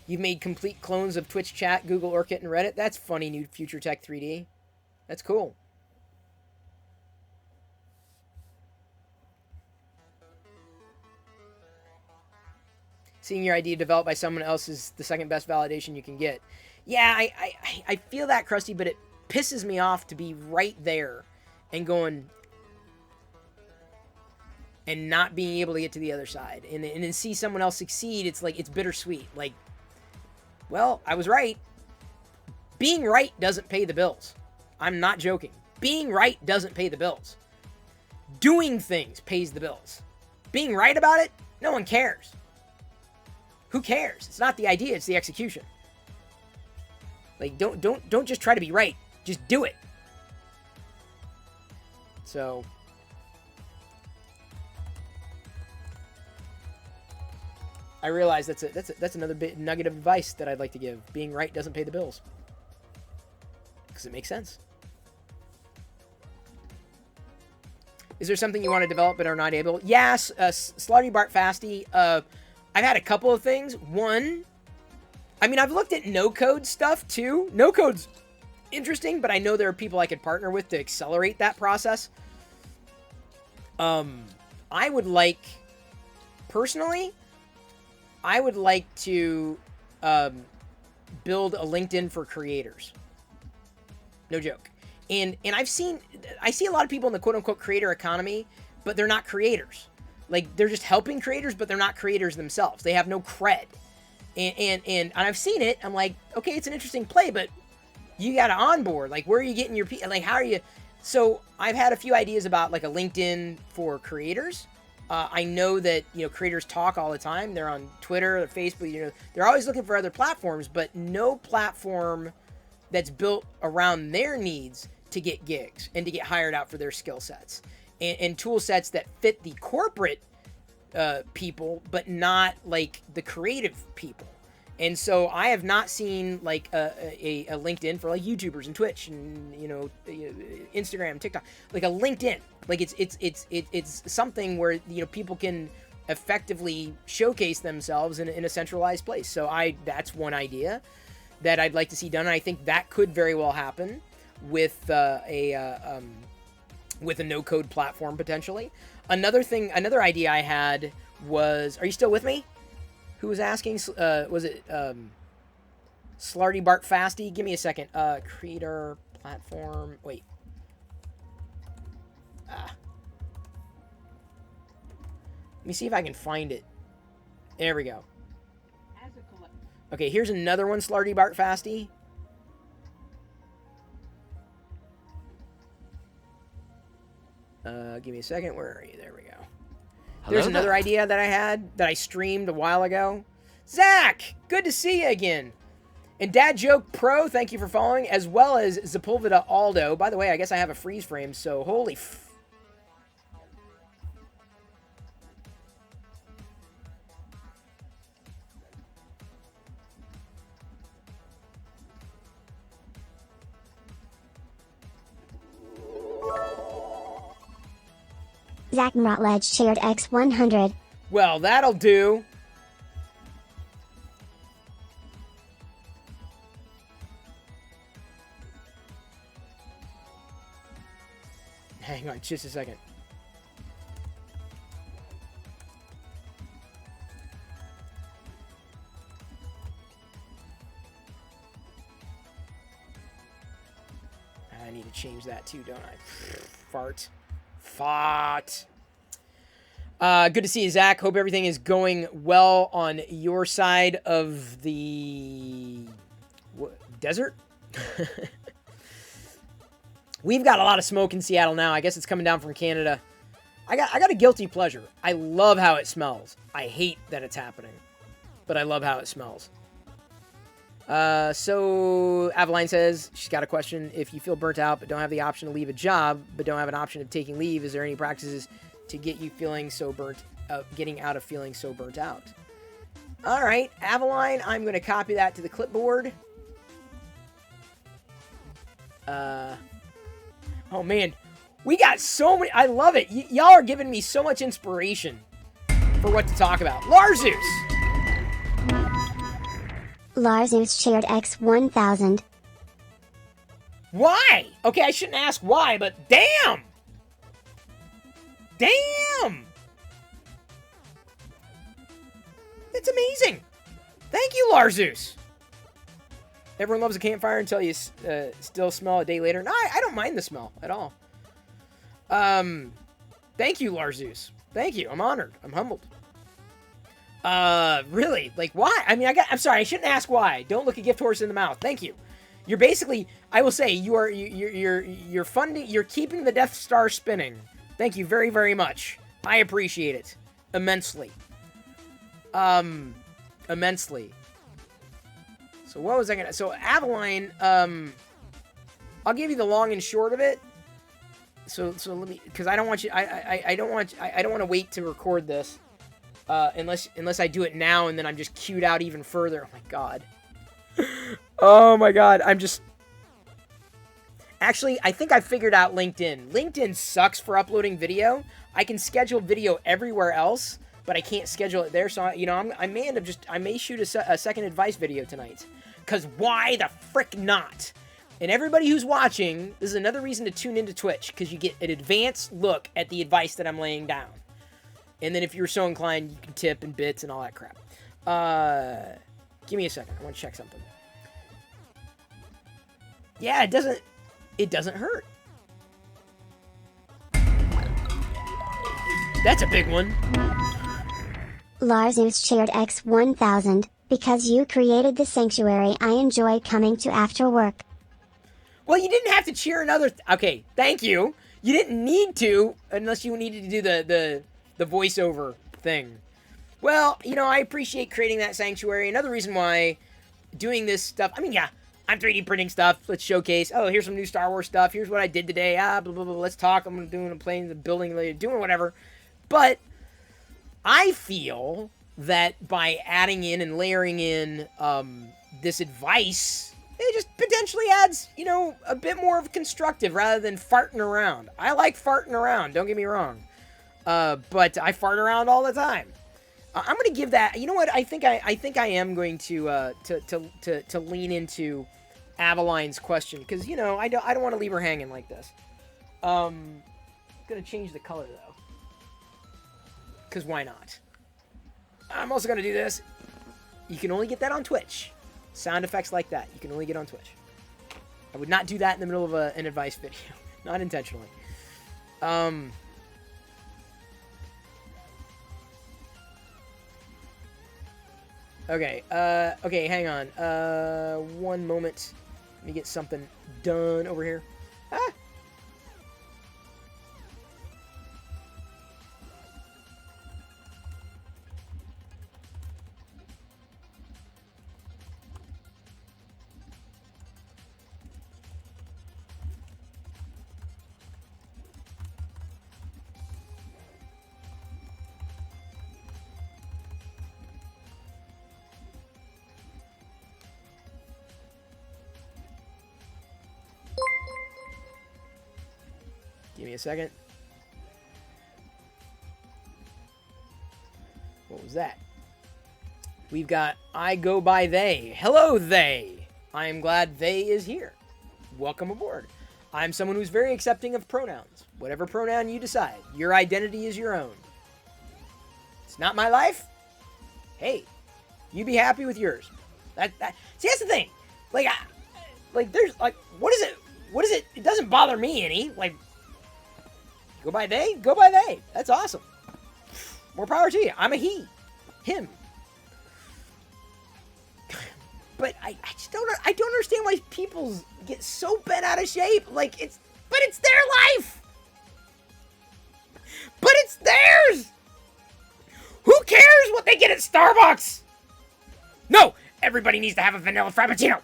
Speaker 1: you've made complete clones of Twitch chat, Google Orkut, and Reddit. That's funny, new Future Tech 3D. That's cool. Seeing your idea developed by someone else is the second best validation you can get. Yeah, I feel that, Krusty, but it pisses me off to be right there and going and not being able to get to the other side. And then see someone else succeed, it's like, it's bittersweet. Like, well, I was right. Being right doesn't pay the bills. I'm not joking. Being right doesn't pay the bills. Doing things pays the bills. Being right about it, no one cares. Who cares? It's not the idea, it's the execution. Like, don't just try to be right. Just do it. So I realize that's another bit nugget of advice that I'd like to give. Being right doesn't pay the bills. Because it makes sense. Is there something you want to develop but are not able? Yes, Slutty Bart Fasty. I've had a couple of things. One, I mean, I've looked at no-code stuff too. No-code's interesting, but I know there are people I could partner with to accelerate that process. I would like, personally, I would like to build a LinkedIn for creators. No joke. And I see a lot of people in the quote-unquote creator economy, but they're not creators. Like, they're just helping creators, but they're not creators themselves. They have no cred. And I've seen it. I'm like, okay, it's an interesting play, but you got to onboard. Like, where are you getting your like, how are you? So I've had a few ideas about like a LinkedIn for creators. I know that, creators talk all the time. They're on Twitter, or Facebook, they're always looking for other platforms, but no platform that's built around their needs to get gigs and to get hired out for their skill sets and tool sets that fit the corporate people, but not like the creative people. And so I have not seen like a LinkedIn for like YouTubers and Twitch and Instagram, TikTok, like a LinkedIn. Like it's something where people can effectively showcase themselves in a centralized place. So that's one idea that I'd like to see done. And I think that could very well happen with a no-code platform potentially. Another idea I had was, are you still with me? Who was asking? Was it Slarty Bart Fasty? Give me a second. Creator platform. Wait. Let me see if I can find it. There we go. Okay, here's another one, Slarty Bart Fasty. Give me a second. Where are you? There we go. There's another idea that I had that I streamed a while ago. Zach, good to see you again. And Dad Joke Pro, thank you for following, as well as Sepulveda Aldo. By the way, I guess I have a freeze frame, so holy
Speaker 3: Zach Rotledge shared X100.
Speaker 1: Well, that'll do. Hang on just a second. need to change that too, don't I? Fart. Fart. Good to see you, Zach. Hope everything is going well on your side of the desert. We've got a lot of smoke in Seattle now. I guess it's coming down from Canada. I got a guilty pleasure. I love how it smells. I hate that it's happening, but I love how it smells. So Aveline says she's got a question. If you feel burnt out but don't have the option to leave a job, but don't have an option of taking leave, is there any practices to get you feeling so getting out of feeling so burnt out? All right, Aveline, I'm going to copy that to the clipboard. Oh man, we got so many. I love it. Y'all are giving me so much inspiration for what to talk about. Larzeus.
Speaker 3: Larzeus shared X1000.
Speaker 1: Why? Okay, I shouldn't ask why, but damn. Damn. It's amazing. Thank you, Larzeus. Everyone loves a campfire until you still smell a day later. No, I don't mind the smell at all. Thank you, Larzeus. Thank you. I'm honored. I'm humbled. Really? Like, why? I mean, I'm sorry. I shouldn't ask why. Don't look a gift horse in the mouth. Thank you. You're basically, I will say, you're funding, you're keeping the Death Star spinning. Thank you very, very much. I appreciate it immensely. Immensely. So what was I gonna? So Aveline, I'll give you the long and short of it. So let me, because I don't want you. I don't want to wait to record this, unless I do it now and then I'm just queued out even further. Oh my god. Oh my god. Actually, I think I figured out LinkedIn. LinkedIn sucks for uploading video. I can schedule video everywhere else, but I can't schedule it there. So I may shoot a second advice video tonight. Because why the frick not? And everybody who's watching, this is another reason to tune into Twitch, because you get an advanced look at the advice that I'm laying down. And then if you're so inclined, you can tip and bits and all that crap. Give me a second. I want to check something. Yeah, it doesn't hurt. That's a big one.
Speaker 3: Larzeus shared X1000. Because you created the sanctuary, I enjoy coming to after work.
Speaker 1: Well, you didn't have to cheer another... Okay, thank you. You didn't need to, unless you needed to do the voiceover thing. Well, I appreciate creating that sanctuary. Another reason why doing this stuff... I mean, yeah, I'm 3D printing stuff. Let's showcase. Oh, here's some new Star Wars stuff. Here's what I did today. Blah, blah, blah. Let's talk. I'm playing the building later, doing whatever. But I feel that by adding in and layering in this advice, it just potentially adds, a bit more of constructive rather than farting around. I like farting around, don't get me wrong. But I fart around all the time. I'm going to give that, you know what, I think I am going to lean into Aveline's question, because, I don't want to leave her hanging like this. Going to change the color, though. Because why not? I'm also going to do this. You can only get that on Twitch. Sound effects like that, you can only get on Twitch. I would not do that in the middle of an advice video. Not intentionally. Okay, hang on. One moment. Let me get something done over here. Ah! Give me a second. What was that? We've got I go by they. Hello, they. I am glad they is here. Welcome aboard. I'm someone who's very accepting of pronouns. Whatever pronoun you decide, your identity is your own. It's not my life. Hey, you be happy with yours. See, that's the thing. There's what is it? what is it? It doesn't bother me any. Like, go by they, go by they. That's awesome. More power to you. I'm a he. Him. But I just don't understand why people get so bent out of shape. Like, but it's their life. But it's theirs. Who cares what they get at Starbucks? No, everybody needs to have a vanilla frappuccino,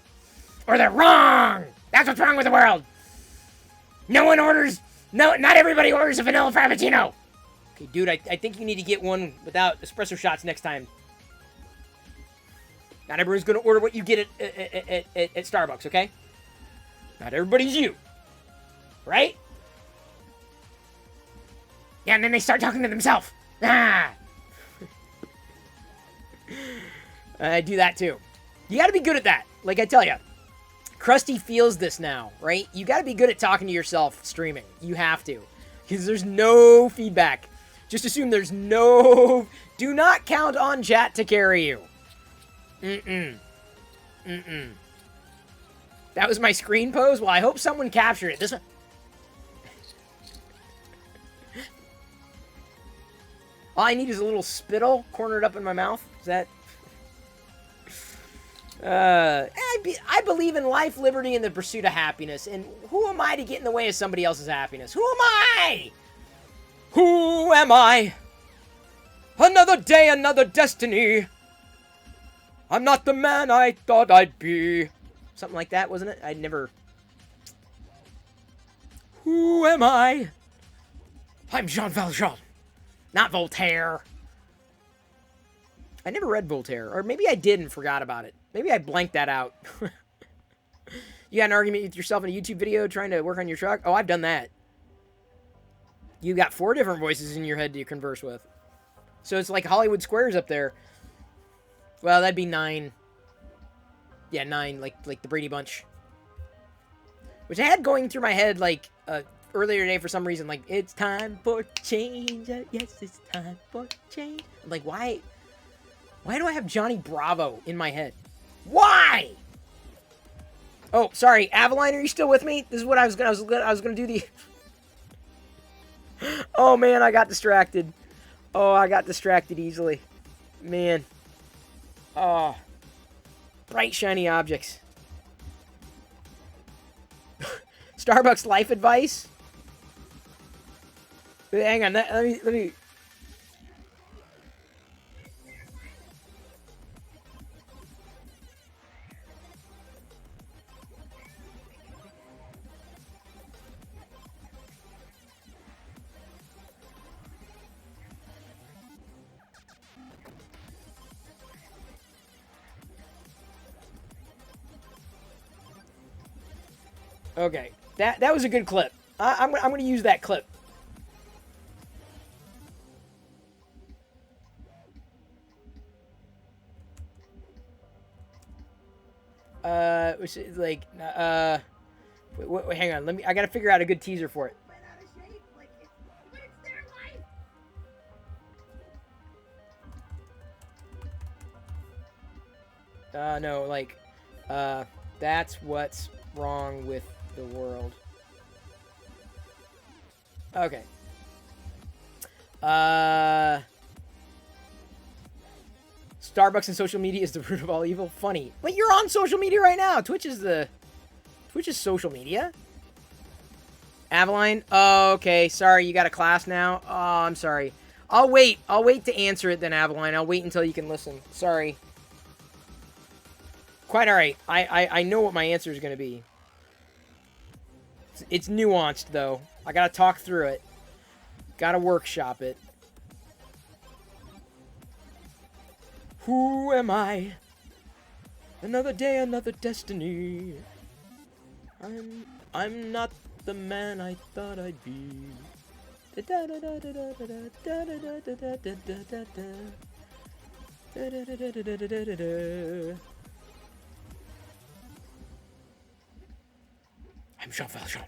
Speaker 1: or they're wrong. That's what's wrong with the world. Not everybody orders a vanilla frappuccino. Okay, dude, I think you need to get one without espresso shots next time. Not everyone's going to order what you get at Starbucks, okay? Not everybody's you. Right? Yeah, and then they start talking to themselves. Ah! I do that too. You got to be good at that. Like I tell you, Krusty feels this now, right? You got to be good at talking to yourself streaming. You have to. Because there's no feedback. Just assume there's no... Do not count on chat to carry you. That was my screen pose? Well, I hope someone captured it. This one... All I need is a little spittle cornered up in my mouth. Is that... I believe in life, liberty, and the pursuit of happiness. And who am I to get in the way of somebody else's happiness? Who am I? Who am I? Another day, another destiny. I'm not the man I thought I'd be. Something like that, wasn't it? I'd never... Who am I? I'm Jean Valjean. Not Voltaire. I never read Voltaire. Or maybe I did and forgot about it. Maybe I blanked that out. You had an argument with yourself in a YouTube video trying to work on your truck? Oh, I've done that. You got 4 different voices in your head to converse with. So it's like Hollywood Squares up there. Well, that'd be 9. Yeah, 9, like the Brady Bunch. Which I had going through my head, like, earlier today for some reason. Like, it's time for change. Yes, it's time for change. Like, why do I have Johnny Bravo in my head? Why? Oh, sorry, Avaline, are you still with me? This is what I was gonna do the... Oh, man, I got distracted. Oh, I got distracted easily. Man. Oh. Bright, shiny objects. Starbucks life advice? Wait, hang on, let me... Okay, that was a good clip. I'm gonna use that clip. Which is like, wait, hang on. I gotta figure out a good teaser for it. No, like, that's what's wrong with the world. Okay. Starbucks and social media is the root of all evil. Funny. But you're on social media right now. Twitch is social media. Avaline? Oh, okay. Sorry, you got a class now? Oh, I'm sorry. I'll wait to answer it then, Avaline. I'll wait until you can listen. Sorry. Quite alright. I know what my answer is going to be. It's nuanced, though. I gotta talk through it. Gotta workshop it. Who am I? Another day, another destiny. I'm not the man I thought I'd be. I'm Jean Valjean.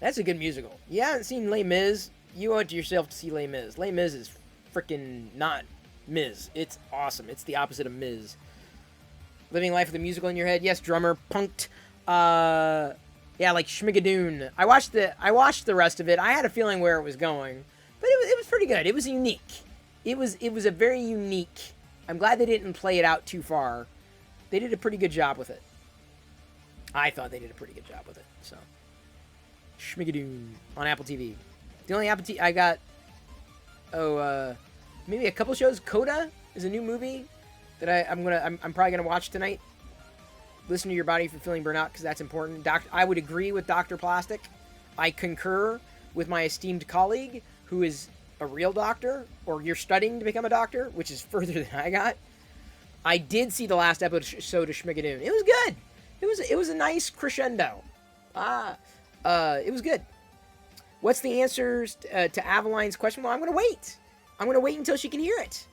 Speaker 1: That's a good musical. You haven't seen Les Mis? You owe it to yourself to see Les Mis. Les Mis is freaking not Miz. It's awesome. It's the opposite of Miz. Living life with a musical in your head. Yes, drummer. Punked. Yeah, like Schmigadoon. I watched the rest of it. I had a feeling where it was going, but it was pretty good. It was unique. It was a very unique. I'm glad they didn't play it out too far. They did a pretty good job with it. I thought they did a pretty good job with it. So, Schmigadoon on Apple TV. The only Apple TV I got. Maybe a couple shows. Coda is a new movie that I'm probably gonna watch tonight. Listen to your body if you're feeling burnout, because that's important. I would agree with Dr. Plastic. I concur with my esteemed colleague, who is a real doctor, or you're studying to become a doctor, which is further than I got. I did see the last episode of Schmigadoon. It was good. It was a nice crescendo. It was good. What's the answers to Aveline's question? Well, I'm gonna wait. I'm gonna wait until she can hear it.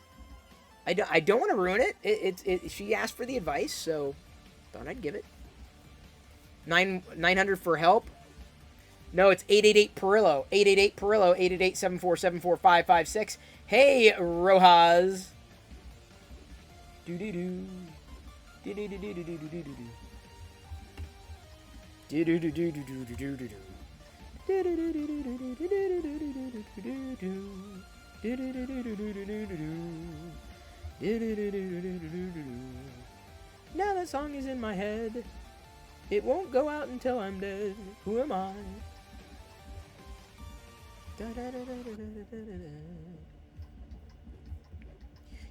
Speaker 1: I don't want to ruin it. She asked for the advice, so thought I'd give it. 900 for help. No, it's 888 Perillo. 888 Perillo. 888-747-4556. Hey, Rojas. Do do do. Do do do do do do do do do. Do do do do do do do do do. Now that song is in my head. It won't go out until I'm dead. Who am I?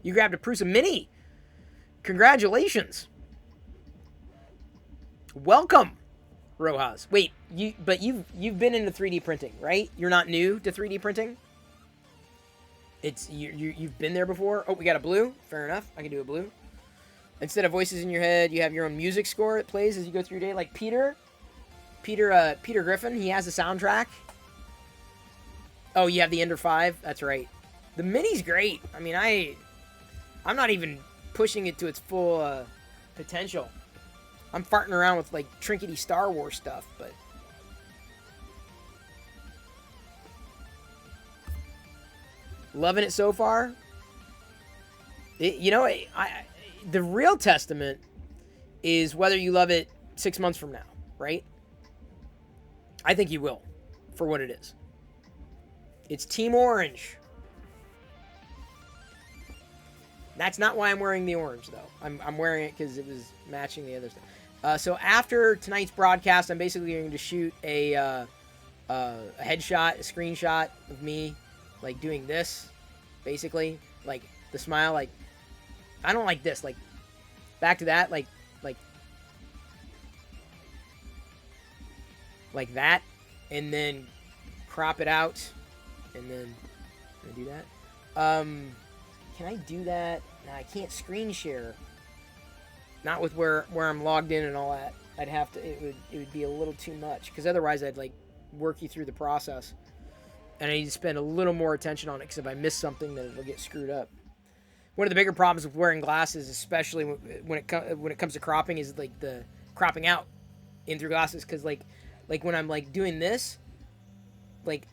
Speaker 1: You grabbed a Prusa Mini. Congratulations. Welcome, Rojas. Wait, you've been into 3D printing, right? You're not new to 3D printing? You've been there before? Oh, we got a blue. Fair enough. I can do a blue. Instead of voices in your head, you have your own music score that plays as you go through your day. Like Peter Griffin, he has a soundtrack. Oh, you have the Ender 5? That's right. The Mini's great. I mean, I'm not even pushing it to its full potential. I'm farting around with, like, trinkety Star Wars stuff, but... Loving it so far. The real testament is whether you love it 6 months from now, right? I think you will, for what it is. It's Team Orange. That's not why I'm wearing the orange, though. I'm wearing it because it was matching the other stuff. So after tonight's broadcast, I'm basically going to shoot a headshot, a screenshot of me, like, doing this, basically. Like, the smile, like, I don't like this. Like, back to that, like that, and then crop it out, and then can I do that? Can I do that? No, I can't screen share. Not with where I'm logged in and all that. I'd have to. It would be a little too much, because otherwise I'd like work you through the process, and I need to spend a little more attention on it, because if I miss something, then it'll get screwed up. One of the bigger problems with wearing glasses, especially when it comes to cropping, is like the cropping out in through glasses. Because like when I'm like doing this, like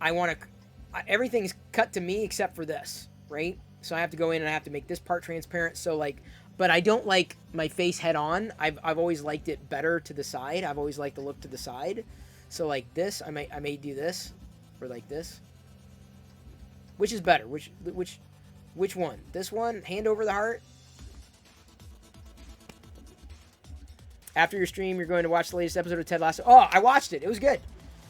Speaker 1: everything's cut to me except for this, right? So I have to go in and I have to make this part transparent. So like, but I don't like my face head on. I've always liked it better to the side. I've always liked the look to the side. So like this, I may do this, or like this. Which is better? Which one? This one? Hand over the heart? After your stream, you're going to watch the latest episode of Ted Lasso. Oh, I watched it. It was good.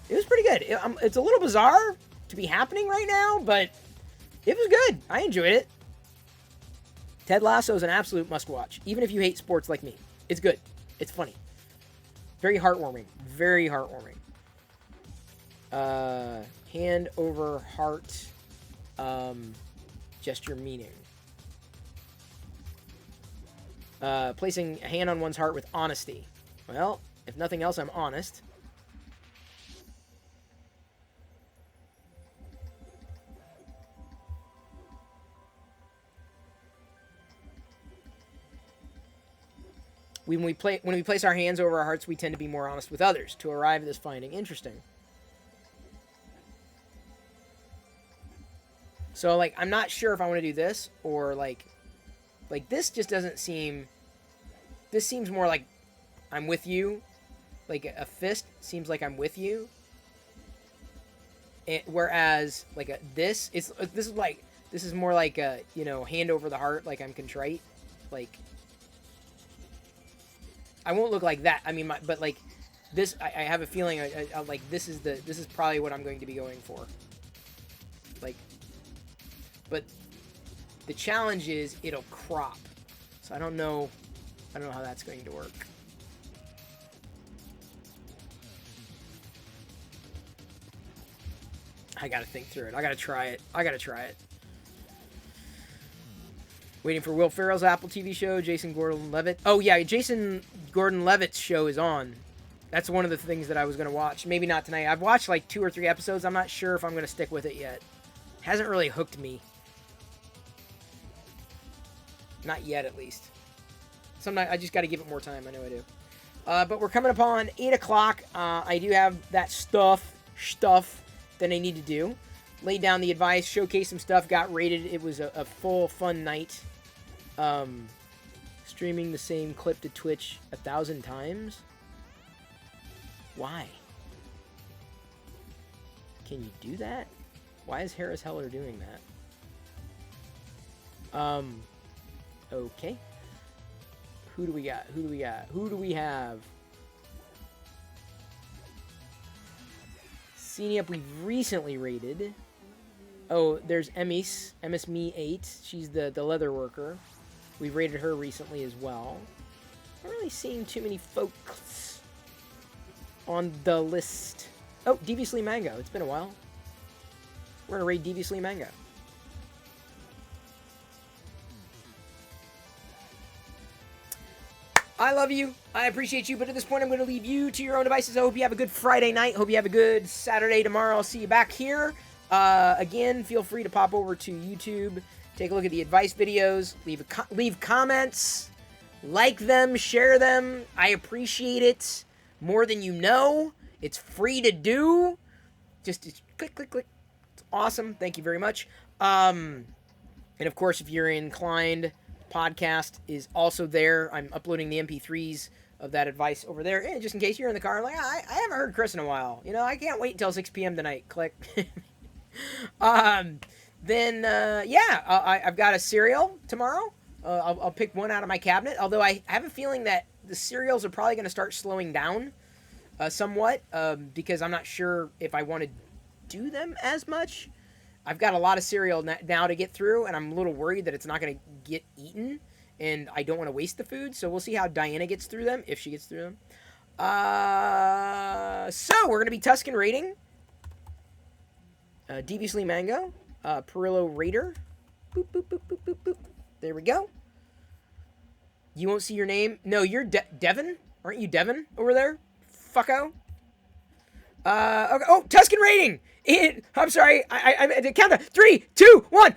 Speaker 1: It was pretty good. It's a little bizarre to be happening right now, but it was good. I enjoyed it. Ted Lasso is an absolute must-watch, even if you hate sports like me. It's good. It's funny. Very heartwarming. Very heartwarming. Hand over heart. Gesture meaning. Placing a hand on one's heart with honesty. Well, if nothing else, I'm honest. When we place our hands over our hearts, we tend to be more honest with others to arrive at this finding interesting. So, like, I'm not sure if I want to do this or, like, this just doesn't seem... This seems more like I'm with you. Like, a fist seems like I'm with you. Whereas, like, this is more like a, you know, hand over the heart, like I'm contrite. Like, I won't look like that. I mean, but, like, this, I have a feeling, like, this is probably what I'm going to be going for. Like, but the challenge is it'll crop. So I don't know how that's going to work. I gotta think through it. I gotta try it. Waiting for Will Ferrell's Apple TV show, Jason Gordon-Levitt. Oh, yeah, Jason Gordon-Levitt's show is on. That's one of the things that I was going to watch. Maybe not tonight. I've watched like 2 or 3 episodes. I'm not sure if I'm going to stick with it yet. Hasn't really hooked me. Not yet, at least. Sometimes I just got to give it more time. I know I do. But we're coming upon 8 o'clock. I do have that stuff that I need to do. Laid down the advice, showcased some stuff, got rated. It was a full, fun night. Streaming the same clip to Twitch 1,000 times? Why? Can you do that? Why is Harris Heller doing that? Okay. Who do we got? Who do we have? Scene up we've recently rated. Oh, there's Emis Me 8. She's the leather worker. We've rated her recently as well. Not really seeing too many folks on the list. Oh, Deviously Mango. It's been a while. We're gonna raid Deviously Mango. I love you. I appreciate you. But at this point, I'm going to leave you to your own devices. I hope you have a good Friday night. Hope you have a good Saturday tomorrow. I'll see you back here. Again, feel free to pop over to YouTube. Take a look at the advice videos. Leave comments. Like them. Share them. I appreciate it more than you know. It's free to do. Just click, click, click. It's awesome. Thank you very much. And of course, if you're inclined... podcast is also there. I'm uploading the MP3s of that advice over there, and just in case you're in the car, like, I haven't heard Chris in a while. You know, I can't wait until 6 p.m. tonight. Click. I've got a cereal tomorrow. I'll pick one out of my cabinet, although I have a feeling that the cereals are probably going to start slowing down somewhat because I'm not sure if I want to do them as much. I've got a lot of cereal now to get through, and I'm a little worried that it's not going to get eaten, and I don't want to waste the food, so we'll see how Diana gets through them, if she gets through them. So, we're going to be Tuscan rating. Deviously Mango. Perillo Raider. Boop, boop, boop, boop, boop, boop. There we go. You won't see your name. No, you're Devin? Aren't you Devin over there? Fucko. Okay. Oh, Tuscan rating! I'm sorry. I'm at the countdown. 3, 2, 1.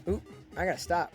Speaker 1: Oop, I gotta stop.